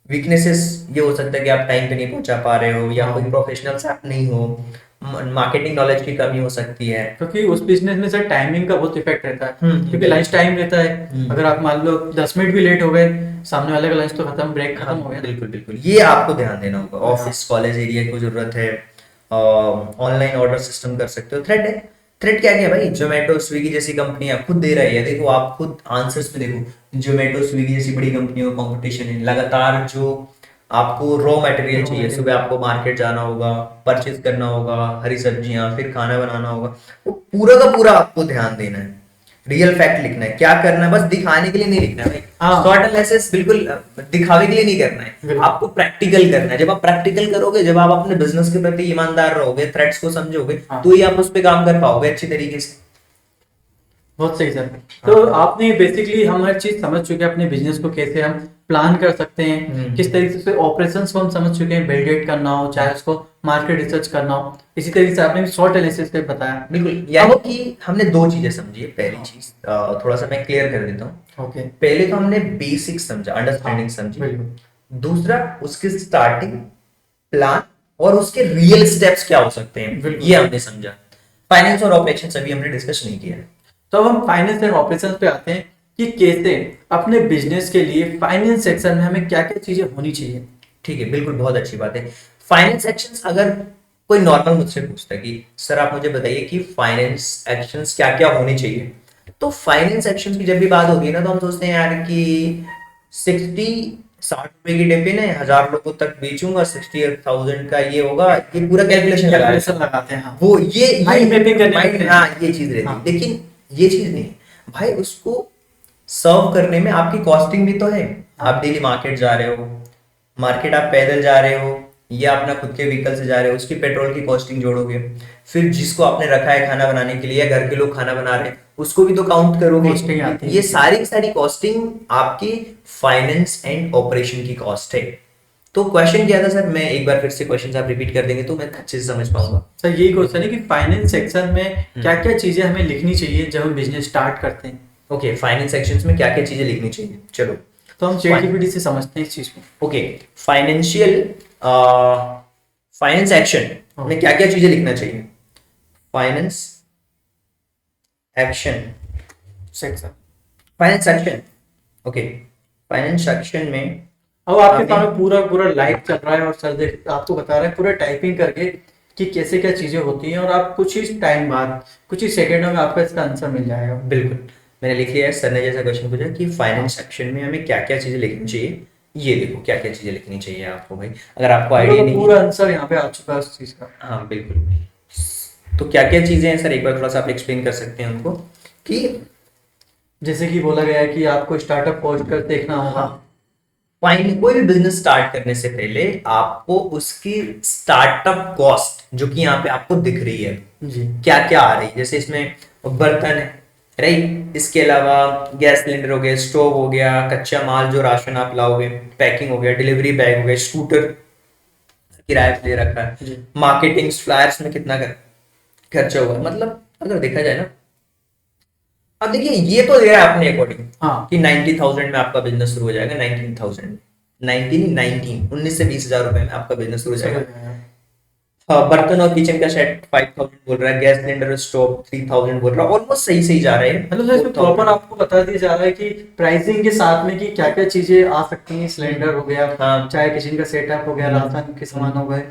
वीकनेसेस ये हो सकता है कि आप टाइम पे नहीं पहुंचा पा रहे हो, या कोई प्रोफेशनल आप नहीं हो, मार्केटिंग नॉलेज की कमी हो सकती है, क्योंकि उस बिजनेस में सर टाइमिंग का बहुत इफेक्ट रहता है, क्योंकि लंच टाइम रहता है, अगर आप मान लो 10 मिनट भी लेट हो गए, सामने वाले का लंच तो खत्म, ब्रेक खत्म हो गया। बिल्कुल बिल्कुल, ये आपको ध्यान देना होगा। ऑफिस कॉलेज एरिया को जरूरत है, ऑनलाइन ऑर्डर सिस्टम कर सकते हो। थ्रेड है, थ्रेड क्या क्या भाई, जोमेटो स्विगी जैसी कंपनियां खुद दे रही है, देखो आप खुद आंसर्स में देखो, जोमेटो स्विगी जैसी बड़ी कंपनियों का कंपटीशन है लगातार। जो आपको रॉ मटेरियल चाहिए, सुबह आपको मार्केट जाना होगा, परचेज करना होगा, हरी सब्जियां, फिर खाना बनाना होगा, वो पूरा का पूरा आपको ध्यान देना है, रियल फैक्ट लिखना है। क्या करना है, बस दिखाने के लिए नहीं लिखना है भाई, शॉर्ट एनालिसिस बिल्कुल दिखावे के लिए नहीं करना है, आपको प्रैक्टिकल करना है। जब आप प्रैक्टिकल करोगे, जब आप अपने बिजनेस के प्रति ईमानदार रहोगे, थ्रेट्स को समझोगे, तो ही आप उस पर काम कर पाओगे अच्छी तरीके से। बहुत सही सर। तो आपने बेसिकली हम हर चीज समझ चुके हैं, अपने बिजनेस को कैसे हम प्लान कर सकते हैं, किस तरीके से ऑपरेशंस को हम समझ चुके हैं, बिल्ड करना हो चाहे उसको मार्केट रिसर्च करना हो, इसी तरीके से आपने शॉर्ट एनालिसिस पे बताया। बिल्कुल, यानी कि हमने दो चीजें समझी है। पहली चीज थोड़ा सा मैं क्लियर कर देता हूँ। ओके। पहले तो हमने बेसिक समझा, अंडरस्टैंडिंग समझी। बिल्कुल। दूसरा, उसके स्टार्टिंग प्लान और उसके रियल स्टेप्स क्या हो सकते हैं, बिल्कुल। ये हमने समझा। फाइनेंस और ऑपरेशन अभी हमने डिस्कस नहीं किया है। तो अब हम फाइनेंस एंड ऑपरेशंस पे आते हैं कि कैसे अपने बिजनेस के लिए फाइनेंस सेक्शन में हमें क्या क्या चीजें होनी चाहिए। ठीक है, बिल्कुल, बहुत अच्छी बात है। फाइनेंस एक्शंस, अगर कोई नॉर्मल मुझसे पूछता है कि सर आप मुझे बताइए कि फाइनेंस एक्शंस क्या क्या होने चाहिए, तो फाइनेंस एक्शंस की जब भी बात होती है ना, तो हम सोचते हैं यार कि 60 60 रुपए की डिपिन है, 1000 लोगों तक बेचूंगा, 60,000 का ये होगा, ये पूरा कैलकुलेशन कैलकुलेशन लगाते हैं, हाँ। वो ये माइंड मैपिंग करने लगते माइंड, हैं। हाँ, ये चीज रहती है। हाँ। लेकिन ये चीज नहीं भाई, उसको सर्व करने में आपकी कॉस्टिंग भी तो है। आप डेली मार्केट जा रहे हो, मार्केट आप पैदल जा रहे हो या अपना खुद के व्हीकल से जा रहे हो, उसकी पेट्रोल की कॉस्टिंग जोड़ोगे, फिर जिसको आपने रखा है खाना बनाने के लिए या घर के लोग खाना बना रहे हैं उसको भी तो काउंट करोगे। कॉस्टिंग आती है। ये सारी की सारी कॉस्टिंग आपकी फाइनेंस एंड ऑपरेशन की कॉस्ट है। तो क्वेश्चन क्या था सर, मैं एक बार फिर से क्वेश्चन आप रिपीट कर देंगे तो मैं अच्छे से समझ पाऊंगा। सर यही क्वेश्चन है कि फाइनेंस सेक्शन में क्या क्या चीजें हमें लिखनी चाहिए जब हम बिजनेस स्टार्ट करते हैं। ओके, फाइनेंस सेक्शंस में क्या क्या चीजें लिखनी चाहिए, चलो। तो हम चैटजीपीटी से समझते हैं इस चीज को। ओके, फाइनेंशियल फाइनेंस एक्शन में क्या क्या चीजें लिखना चाहिए। Finance action section. Finance action, okay, finance action में अब आपके आपने- सामने पूरा पूरा लाइव चल रहा है और सर देख आपको बता रहे हैं पूरा टाइपिंग करके कि कैसे क्या चीजें होती हैं, और आप कुछ ही टाइम बाद कुछ ही सेकंडों में आपको इसका आंसर मिल जाएगा। बिल्कुल, मैंने लिख लिया है। सर ने जैसा क्वेश्चन पूछा कि फाइनेंस सेक्शन में हमें क्या क्या चीजें लिखनी चाहिए, ये देखो क्या क्या चीजें लिखनी चाहिए आपको भाई, अगर आपको आइडिया नहीं पूरा आंसर यहाँ पे आ चुका है उस चीज का। हाँ बिल्कुल। तो क्या क्या चीजें हैं सर, एक बार थोड़ा सा आप एक्सप्लेन कर सकते हैं हमको कि जैसे कि बोला गया है कि आपको स्टार्टअप कॉस्ट कर देखना होगा। फाइनली कोई भी बिजनेस स्टार्ट करने से पहले आपको उसकी स्टार्टअप कॉस्ट, जो कि यहाँ पे आपको दिख रही है, जी। क्या क्या आ रही है। जैसे इसमें बर्तन है, राइट, इसके अलावा गैस सिलेंडर हो गया, स्टोव हो गया, कच्चा माल जो राशन आप लाओगे, पैकिंग हो गया, डिलीवरी बैग हो गया, स्कूटर किराए पे ले रखा है, जी। मार्केटिंग फ्लायर्स में कितना खर्चा हुआ है। मतलब अगर देखा जाए ना, अब देखिए ये तो दिया है अपने अकॉर्डिंग हाँ। कि 90,000 में आपका बिजनेस शुरू हो जाएगा, 19,000, 19 से 20,000 रुपए में आपका बिजनेस शुरू हो जाएगा। हाँ, बर्तन और किचन का सेट 5,000 बोल रहा है, गैस सिलेंडर स्टोव 3,000 बोल रहा है, ऑलमोस्ट सही सही जा रहे हैं। मतलब सर इसमें प्रॉपर आपको बता दिया जा रहा है कि प्राइसिंग के साथ में कि क्या क्या चीजें आ सकती हैं। सिलेंडर हो गया, हाँ। चाहे किचन का सेटअप हो गया, राशन के सामान हो गए,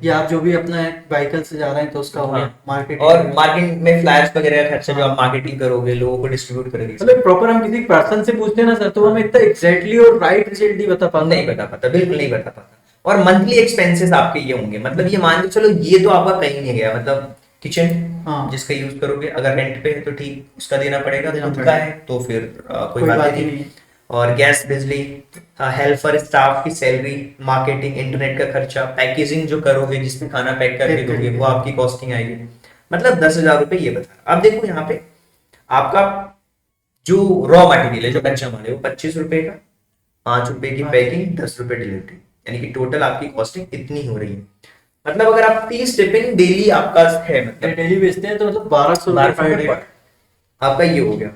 या आप जो भी अपना व्हीकल से जा रहे हैं तो उसका हो गया, मार्केट और मार्केटिंग में फ्लैश वगैरह का खर्चा जो हाँ। आप मार्केटिंग करोगे, लोगों को डिस्ट्रीब्यूट करोगे, मतलब प्रॉपर हम किसी पर्सन से पूछते हैं ना सर, तो हमें इतना एग्जैक्टली और राइट रिजल्ट नहीं बता पाते। नहीं बता पाता, बिल्कुल नहीं बता पाता। और मंथली एक्सपेंसेस आपके ये होंगे, मतलब ये मान के चलो ये तो आपका कहीं नहीं गया, मतलब किचन हाँ। जिसका यूज करोगे, अगर रेंट पे है तो ठीक, उसका देना पड़ेगा, देना खुद का पड़ेगा। है तो फिर कोई कोई बात बात ही ही नहीं। नहीं। और गैस, बिजली, हेल्पर स्टाफ की सैलरी, मार्केटिंग, इंटरनेट का खर्चा, पैकेजिंग जो करोगे जिसमें खाना पैक करके पैक दोगे, करके। वो आपकी कॉस्टिंग आएगी। मतलब 10,000 रुपए ये बता। अब देखो यहाँ पे आपका जो रॉ मटेरियल है, जो कच्चा माल है, वो 25 रुपए का, 5 रुपए की पैकिंग, 10 रुपए डिलीवरी, यानी कि टोटल आपकी कॉस्टिंग इतनी हो रही है। मतलब अगर आप 30 टिफिन डेली आपका है, मतलब डेली बेचते हैं तो मतलब 1200 पर डे। आपका ये हो गया।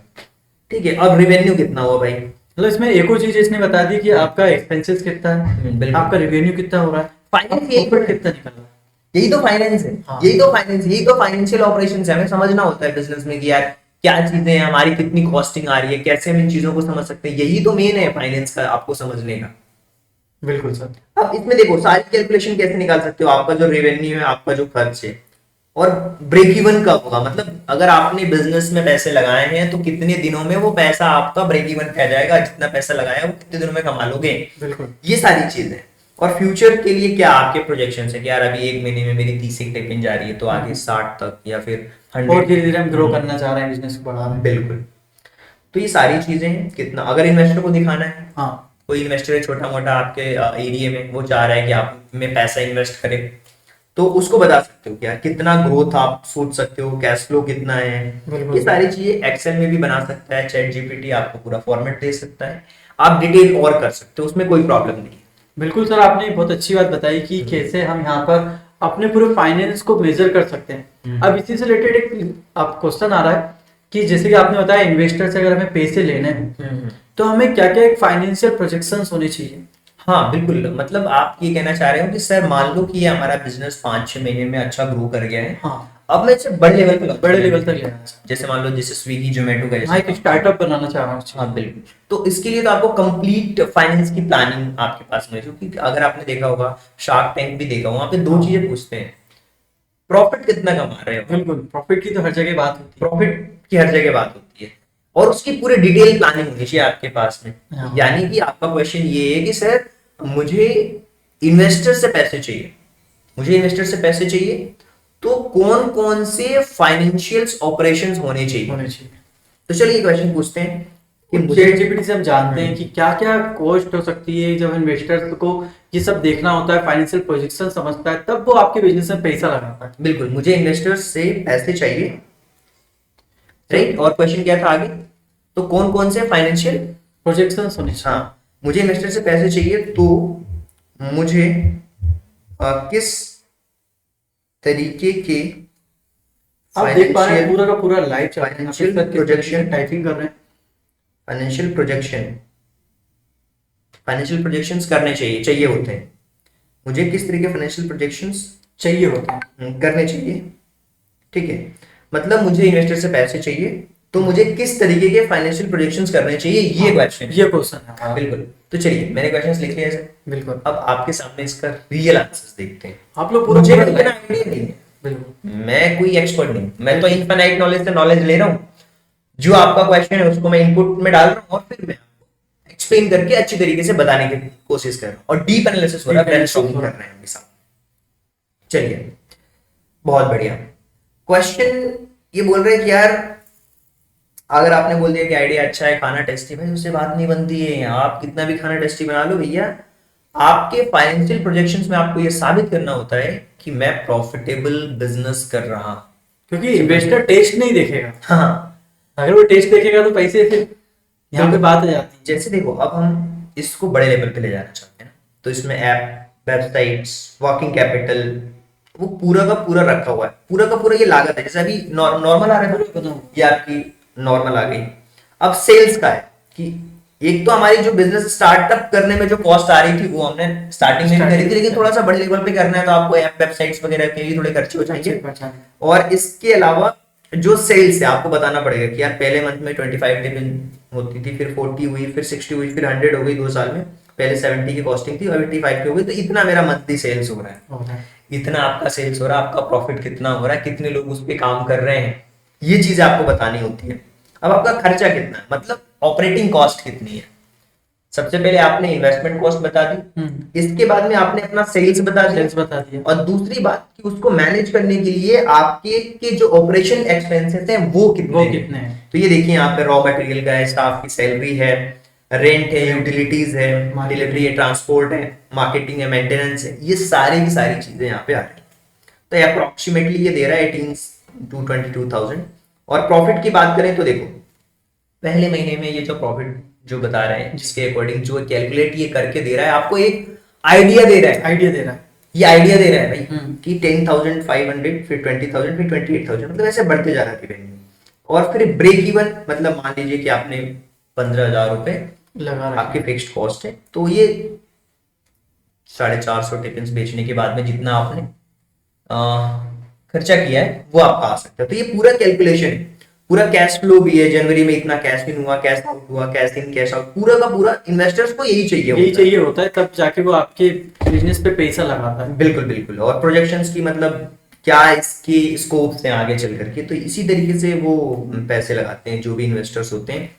ठीक है, अब रिवेन्यू कितना हुआ भाई। मतलब इसमें एक और चीज इसने बता दी कि आपका एक्सपेंसेस कितना है, बिल्कुल। आपका रेवेन्यू कितना हो रहा है, फाइनेंस यही प्रॉफिट कितना निकल रहा है। यही तो फाइनेंस है। हाँ। यही तो फाइनेंशियल ऑपरेशंस है। हमें समझना होता है बिजनेस में कि यार क्या चीजें हैं, हमारी कितनी कॉस्टिंग आ रही है, कैसे हम इन चीजों को समझ सकते हैं। यही तो मेन है फाइनेंस का, आपको समझने का। बिल्कुल सर। अब इसमें देखो सारी कैलकुलेशन कैसे निकाल सकते हो, आपका जो रेवेन्यू है, आपका जो खर्च है, और ब्रेक इवन कब होगा। मतलब अगर आपने बिजनेस में पैसे लगाए हैं तो कितने दिनों में वो पैसा आपका ब्रेक इवन पे आ जाएगा, जितना पैसा लगाया वो कितने दिनों में कमा लोगे। बिल्कुल। ये सारी चीजें। और फ्यूचर के लिए क्या आपके प्रोजेक्शन है कि यार अभी 1 महीने में मेरी 30 टिपिन जा रही है, तो आगे 60 तक या फिर 100। और धीरे धीरे हम ग्रो करना चाह रहे हैं, बिजनेस को बढ़ा रहे हैं। बिल्कुल। तो ये सारी चीजें हैं। कितना अगर इन्वेस्टर को दिखाना है, हाँ। कोई इन्वेस्टर है छोटा मोटा आपके एरिया में, वो चाह रहा है कि आप में पैसा इन्वेस्ट करे, तो उसको बता सकते हो कि यार कितना ग्रोथ आप सोच सकते हो, कैश फ्लो कितना है। बिल्कुल। ये सारी चीजें एक्सेल में भी बना सकता है, चैट जीपीटी आपको पूरा फॉर्मेट दे सकता है, आप डिटेल और कर सकते हो, उसमें कोई प्रॉब्लम नहीं है। बिल्कुल सर, आपने बहुत अच्छी बात बताई कि कैसे हम यहाँ पर अपने पूरे फाइनेंस को मेजर कर सकते हैं। अब इसी से रिलेटेड एक आप क्वेश्चन आ रहा है कि जैसे कि आपने बताया इन्वेस्टर से अगर हमें पैसे लेने हैं तो हमें क्या क्या एक फाइनेंशियल प्रोजेक्शंस होने चाहिए। हाँ बिल्कुल, मतलब आप ये कहना चाह रहे हो कि सर मान लो कि ये हमारा बिजनेस 5-6 महीने में अच्छा ग्रो कर गया है, हाँ, अब मैं इसे बड़े लेवल पे लाऊं। बड़े लेवल तक लेना है। जैसे मान लो जैसे स्विगी जोमेटो का हाँ, जैसे एक स्टार्टअप बनाना चाह रहा हूँ। हाँ बिल्कुल। तो इसके लिए तो आपको कंप्लीट फाइनेंस की प्लानिंग आपके पास में, क्योंकि अगर आपने देखा होगा शार्क टैंक भी देखा होगा, वहां पे दो चीजें पूछते हैं, प्रॉफिट कितना कमा रहे हो। बिल्कुल, प्रॉफिट की तो हर जगह बात होती प्रॉफिट की हर जगह बात होती है, और उसकी पूरी डिटेल प्लानिंग होनी चाहिए आपके पास में। हाँ। यानी कि आपका क्वेश्चन ये है कि सर मुझे इन्वेस्टर से पैसे चाहिए, मुझे इन्वेस्टर से पैसे चाहिए, तो कौन कौन से फाइनेंशियल ऑपरेशंस होने है, चाहिए। होने चाहिए। तो चलिए क्वेश्चन पूछते हैं कि चैट मुझे जीपीटी से हम जानते हैं कि क्या क्या कॉस्ट हो सकती है जब इन्वेस्टर्स को ये सब देखना होता है, फाइनेंशियल प्रोजेक्शन समझता है, तब वो आपके बिजनेस में पैसा लगाता है। बिल्कुल मुझे इन्वेस्टर्स से पैसे चाहिए, राइट। और क्वेश्चन क्या था आगे, तो कौन कौन से फाइनेंशियल, प्रोजेक्शंस होने चाहिए। हाँ मुझे इन्वेस्टर से पैसे चाहिए, तो मुझे किस तरीके के आप देख पा रहे हैं फाइनेंशियल पूरा का पूरा लाइव चल रहा है, फाइनेंशियल सर किस तरीके से प्रोजेक्शन टाइपिंग कर रहे हैं। फाइनेंशियल प्रोजेक्शन फाइनेंशियल प्रोजेक्शंस करने चाहिए, चाहिए होते हैं, मुझे किस तरीके के फाइनेंशियल प्रोजेक्शंस चाहिए होता है। करने चाहिए, ठीक है। मतलब मुझे इन्वेस्टर से पैसे चाहिए, तो मुझे किस तरीके के फाइनेंशियल प्रोजेक्शंस करने चाहिए, ये क्वेश्चन ये क्वेश्चन है। हाँ बिल्कुल। तो चलिए मैंने क्वेश्चंस लिख लिया सर, बिल्कुल। अब आपके सामने इसका रियल आंसर्स देखते हैं। आप लोग पूरा मुझे पूरा भी इतना live- आइडिया नहीं है, बिल्कुल। मैं कोई एक्सपर्ट नहीं, मैं तो इनफाइनाइट नॉलेज से नॉलेज ले रहा हूँ, जो आपका क्वेश्चन है उसको मैं इनपुट में डाल रहा हूँ, और फिर मैं एक्सप्लेन करके अच्छी तरीके से बताने की कोशिश कर रहा हूँ, और डीप एनालिसिस हो रहा है, ब्रेनस्टॉर्मिंग कर रहे हैं हम साथ। चलिए बहुत बढ़िया। क्वेश्चन ये बोल रहे हैं कि यार अगर आपने बोल दिया कि आइडिया अच्छा है, खाना टेस्टी, भाई उससे बात नहीं बनती है। आप कितना भी खाना टेस्टी बना लो भैया, आपके फाइनेंशियल प्रोजेक्शंस में आपको ये साबित करना होता है कि मैं प्रॉफिटेबल बिजनेस कर रहा हूं। क्योंकि इन्वेस्टर टेस्ट नहीं देखेगा, हाँ अगर वो टेस्ट देखेगा तो पैसे फिर यहाँ पे बात आ जाती है। जैसे देखो अब हम इसको बड़े लेवल पे ले जाना चाहते हैं ना, तो इसमें ऐप, वेबसाइट्स, वर्किंग कैपिटल, वो पूरा का पूरा रखा हुआ है, पूरा का पूरा ये लागत है। जैसे अभी नॉर्मल आ रहा है, ये आपकी नॉर्मल आ गई। अब सेल्स का है कि एक तो हमारी जो बिजनेस स्टार्टअप करने में जो कॉस्ट आ रही थी वो हमने स्टार्टिंग में भी करी थी, लेकिन थोड़ा सा बड़े लेवल पे करना है तो आपको ऐप, वेबसाइट्स वगैरह के लिए थोड़े खर्चे हो जाएंगे। और इसके अलावा जो सेल्स है आपको बताना पड़ेगा कि यार पहले मंथ में 25 टिफिन होती थी, फिर 40 हुई, फिर 60 हुई, फिर 100 हो गई 2 साल में। पहले 70 की कॉस्टिंग थी और 85 की हो गई, तो इतना मेरा मंथली सेल्स हो रहा है, इतना आपका सेल्स हो रहा है, आपका प्रॉफिट कितना हो रहा है, कितने लोग उस पर काम कर रहे हैं, ये चीजें आपको बतानी होती है। अब आपका खर्चा कितना है, मतलब ऑपरेटिंग कॉस्ट कितनी है। सबसे पहले आपने इन्वेस्टमेंट कॉस्ट बता दी, इसके बाद में आपने अपना सेल्स बता दिया, और दूसरी बात कि उसको मैनेज करने के लिए आपके के जो ऑपरेशन एक्सपेंसेस हैं वो कितने हैं। तो ये देखिए यहाँ पे रॉ मटेरियल का है, स्टाफ की सैलरी है, रेंट है, यूटिलिटीज है, डिलीवरी है, ट्रांसपोर्ट है, मार्केटिंग है, मेंटेनेंस है, ये सारी की सारी चीजें यहाँ पे आ रही है। तो अप्रोक्सीमेटली ये दे रहा है 18 to 22,000। और प्रॉफिट की बात करें तो देखो पहले महीने में ये जो प्रॉफिट जो बता रहे हैं, जिसके अकॉर्डिंग जो कैलकुलेट ये करके दे रहा है, आपको एक आइडिया दे रहा है, ये आइडिया दे रहा है भाई कि 10,500, फिर 20,000, फिर 28,000, मतलब ऐसे बढ़ते जा रहा है रेवेन्यू। और फिर ब्रेक इवन, मतलब मान लीजिए कि आपने 15,000 रुपए लगा आपके फिक्स्ड कॉस्ट है, तो ये 450 टिफिन बेचने के बाद में जितना आपने खर्चा किया है वो आपका आ सकता है। तो ये पूरा कैलकुलेशन है, पूरा कैश फ्लो भी है, जनवरी में इतना कैश इन हुआ, कैश आउट हुआ, कैश इन कैश आउट, पूरा का पूरा इन्वेस्टर्स को यही चाहिए होता है, तब जाके वो आपके बिजनेस पे पैसा लगाता है। बिल्कुल बिल्कुल। और प्रोजेक्शंस की मतलब क्या इसकी स्कोप्स हैं आगे चल करके, तो इसी तरीके से वो पैसे लगाते हैं जो भी इन्वेस्टर्स होते हैं।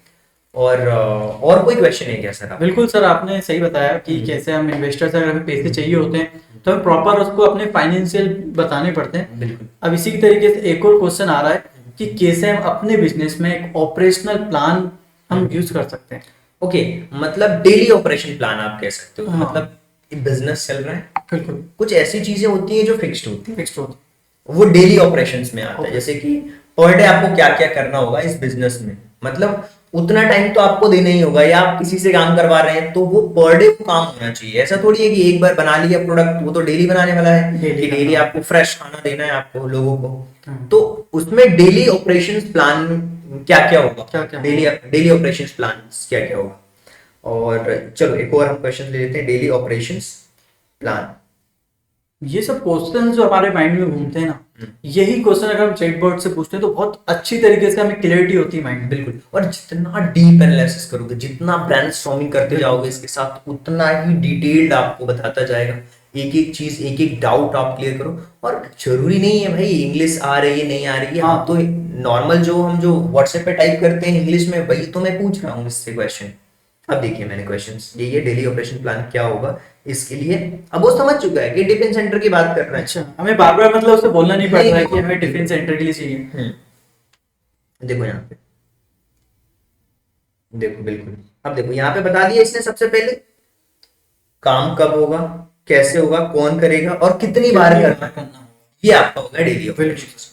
और कोई क्वेश्चन है क्या सर? बिल्कुल सर, आपने सही बताया कि कैसे हम इन्वेस्टर से अगर हमें पैसे चाहिए होते हैं तो हमें प्रॉपर उसको अपने फाइनेंशियल बताने पड़ते हैं। बिल्कुल। अब इसी की तरीके से एक और क्वेश्चन आ रहा है कि कैसे हम अपने बिजनेस में एक ऑपरेशनल प्लान हम यूज कर सकते हैं। ओके, मतलब डेली ऑपरेशन प्लान आप कह सकते हो। हाँ। मतलब बिजनेस चल रहा है, बिल्कुल कुछ ऐसी चीजें होती हैं जो फिक्स्ड होती हैं, फिक्स्ड होता वो डेली ऑपरेशंस में आता है। Okay. जैसे कि पर डे आपको क्या क्या करना होगा इस बिजनेस में, मतलब उतना टाइम तो आपको देना ही होगा, या आप किसी से काम करवा रहे हैं तो वो पर डे वो काम होना चाहिए। ऐसा थोड़ी है कि एक बार बना लिया प्रोडक्ट, वो तो डेली बनाने वाला है Daily कि डेली करना। आपको फ्रेश खाना देना है आपको लोगों को। हम्म। तो उसमें डेली ऑपरेशंस प्लान क्या क्या होगा, क्या-क्या डेली डेली ऑपरेशंस प्लान क्या क्या होगा। और चलो एक और हम क्वेश्चन ले लेते हैं, डेली ऑपरेशंस प्लान। ये सब क्वेश्चन जो हमारे माइंड में घूमते हैं ना, हम्म। यही क्वेश्चन अगर हम चैटबॉट से पूछते हैं तो बहुत अच्छी तरीके से हमें क्लियरिटी होती है माइंड में। बिल्कुल, और जितना डीप एनालिसिस करोगे, जितना ब्रेनस्टॉर्मिंग करते जाओगे इसके साथ, उतना ही डिटेल्ड आपको बताता जाएगा। एक एक चीज, एक एक डाउट आप क्लियर करो। और जरूरी नहीं है भाई इंग्लिश आ रही है नहीं आ रही है, हाँ। हाँ तो नॉर्मल जो हम जो व्हाट्सएप पे टाइप करते हैं इंग्लिश में, वही तो मैं पूछ रहा हूँ इससे क्वेश्चन। अब देखिए मैंने क्वेश्चंस ये डेली ऑपरेशन प्लान क्या होगा इसके लिए, अब वो समझ चुका है कि टिफिन सेंटर की बात कर रहा है। अच्छा, हमें बार बार मतलब उसे बोलना नहीं पड़ नहीं, रहा है कि नहीं। हमें टिफिन सेंटर के लिए चाहिए। देखो यहाँ पे, देखो बिल्कुल, अब देखो यहाँ पे बता दिया इसने सबसे पहले काम कब होगा, कैसे होगा, कौन करेगा और कितनी बार करना है। करना ये आपका होगा डेली ऑपरेशन।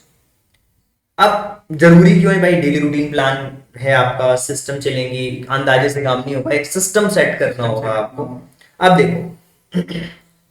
अब जरूरी क्यों है भाई, डेली रूटीन प्लान है आपका, सिस्टम चलेंगी, अंदाजे से काम नहीं होगा, एक सिस्टम सेट करना होगा आपको। अब देखो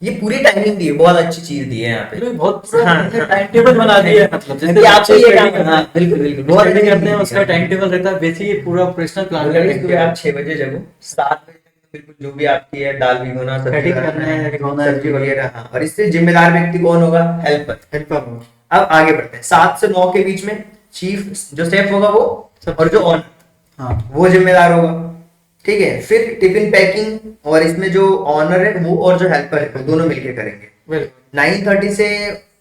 ये पूरी टाइमिंग दी है, बहुत अच्छी चीज दी है यहाँ पे। बहुत हाँ, टाइम टेबल बना दिया है, मतलब कि जैसे आपको बच्चे ये study काम, हाँ बिल्कुल बिल्कुल, बहुत स्टडी अच्छी करते हैं चीज़ उसका दी है। टाइम टेबल रहता है, बेसिकली पूरा ऑपरेशनल प्लान बोला कि सुबह आप 6 बजे जगो, 7 बजे तक बिल्कुल जो भी आपकी है, दाल भिगोना, सब्जी Cutting बनाना करना है, भिगोना है, सब्जी वगैरह, हाँ। और इससे जिम्मेदार व्यक्ति कौन होगा, हेल्पर। हेल्पर। अब आगे बढ़ते हैं, 7 से 9 के बीच में चीफ जो शेफ होगा वो, और जो ऑनर हाँ वो जिम्मेदार होगा, ठीक है। फिर टिफिन पैकिंग, और इसमें जो ऑनर है वो और जो हेल्पर है वो दोनों मिलके करेंगे। बिल्कुल 9:30 से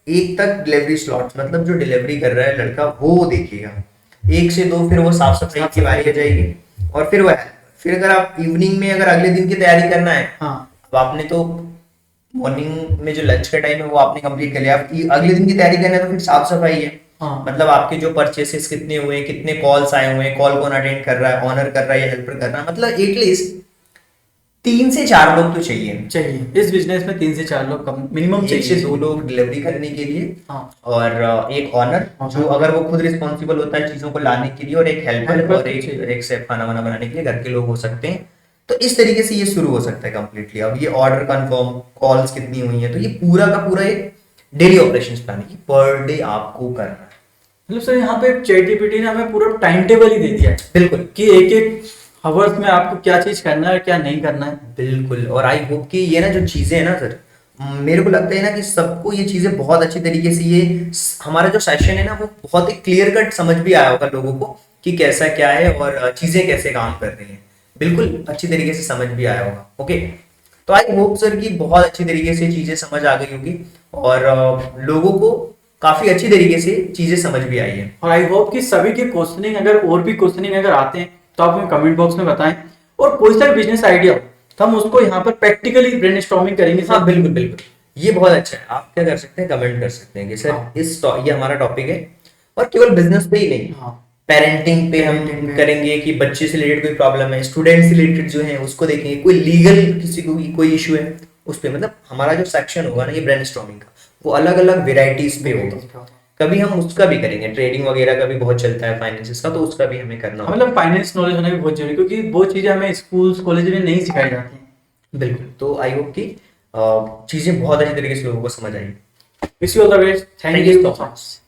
1 तक डिलीवरी स्लॉट, मतलब जो डिलीवरी कर रहा है लड़का वो देखिएगा। 1 से 2 फिर वो साफ सफाई की बारी आ जाएगी, और फिर वो है। फिर अगर आप इवनिंग में अगर अगले दिन की तैयारी करना है, हाँ अब आपने तो मॉर्निंग में जो लंच का टाइम है वो आपने कंप्लीट कर लिया, अब अगले दिन की तैयारी करना है तो फिर साफ सफाई है। हाँ मतलब आपके जो परचेसेस कितने हुए, कितने कॉल्स आए हुए हैं, कॉल कौन अटेंड कर रहा है, ऑनर कर रहा है या हेल्पर कर रहा है, मतलब एटलीस्ट 3 से 4 लोग तो चाहिए। चाहिए इस बिजनेस में, 3 से 4 लोग कम मिनिमम 1 से चाहिए। 2 लोग डिलीवरी करने के लिए, हाँ और एक ऑनर जो अगर वो खुद रिस्पॉन्सिबल होता है चीजों को लाने के लिए, और एक हेल्पर Helper और तो एक चाहिए। एक शेफ खाना वाना बनाने के लिए, घर के लोग हो सकते हैं। तो इस तरीके से ये शुरू हो सकता है कंप्लीटली। अब ये ऑर्डर कंफर्म, कॉल्स कितनी हुई है, तो ये पूरा का पूरा एक डेली ऑपरेशंस प्लान है, पर डे आपको करना है। मतलब सर यहाँ पे ChatGPT ने हमें पूरा टाइम टेबल ही दे दिया है बिल्कुल कि एक एक हावर्स में आपको क्या चीज करना है क्या नहीं करना है। बिल्कुल। और आई होप कि ये ना जो चीजें है ना सर, मेरे को लगता है ना कि सबको ये चीजें बहुत अच्छी तरीके से, ये हमारा जो सेशन है ना वो बहुत ही क्लियर कट समझ भी आया होगा लोगों को कि कैसा क्या है और चीजें कैसे काम कर रही हैं। बिल्कुल अच्छी तरीके से समझ भी आया होगा। ओके, तो आई होप सर कि बहुत अच्छी तरीके से चीजें समझ आ गई होगी, और लोगों को काफी अच्छी तरीके से चीजें समझ भी आई है। और आई होप कि सभी के क्वेश्चनिंग, अगर और भी क्वेश्चनिंग अगर आते हैं तो आप हमें कमेंट बॉक्स में बताएं, और कोई सा बिजनेस आइडिया हो तो हम उसको यहाँ पर प्रैक्टिकली ब्रेनस्टॉर्मिंग करेंगे। हाँ बिल्कुल बिल्कुल, ये बहुत अच्छा है। आप क्या कर सकते हैं, कमेंट कर सकते हैं कि सर हाँ। ये हमारा टॉपिक है, और केवल बिजनेस पे ही नहीं, हाँ पेरेंटिंग पे हम Parenting पे। करेंगे कि बच्चे से रिलेटेड कोई प्रॉब्लम है, स्टूडेंट से रिलेटेड जो है उसको देखेंगे, कोई लीगल किसी को कोई इशू है उस पे, मतलब हमारा जो सेक्शन होगा ना ये ब्रेनस्टॉर्मिंग का, वो अलग अलग वेराइटीज पे होगा। कभी हम उसका भी करेंगे, ट्रेडिंग वगैरह का भी बहुत चलता है, फाइनेंसेस का, तो उसका भी हमें करना होगा। मतलब फाइनेंस नॉलेज होना भी बहुत जरूरी है, क्योंकि वो चीजें हमें स्कूल्स कॉलेज में नहीं सिखाई जाती हैं। बिल्कुल, तो आई होप कि चीजें बहुत अच्छी तरीके से लोगों को समझ आएंगी। Wish you all the best, thank Thank you you so so much. Much.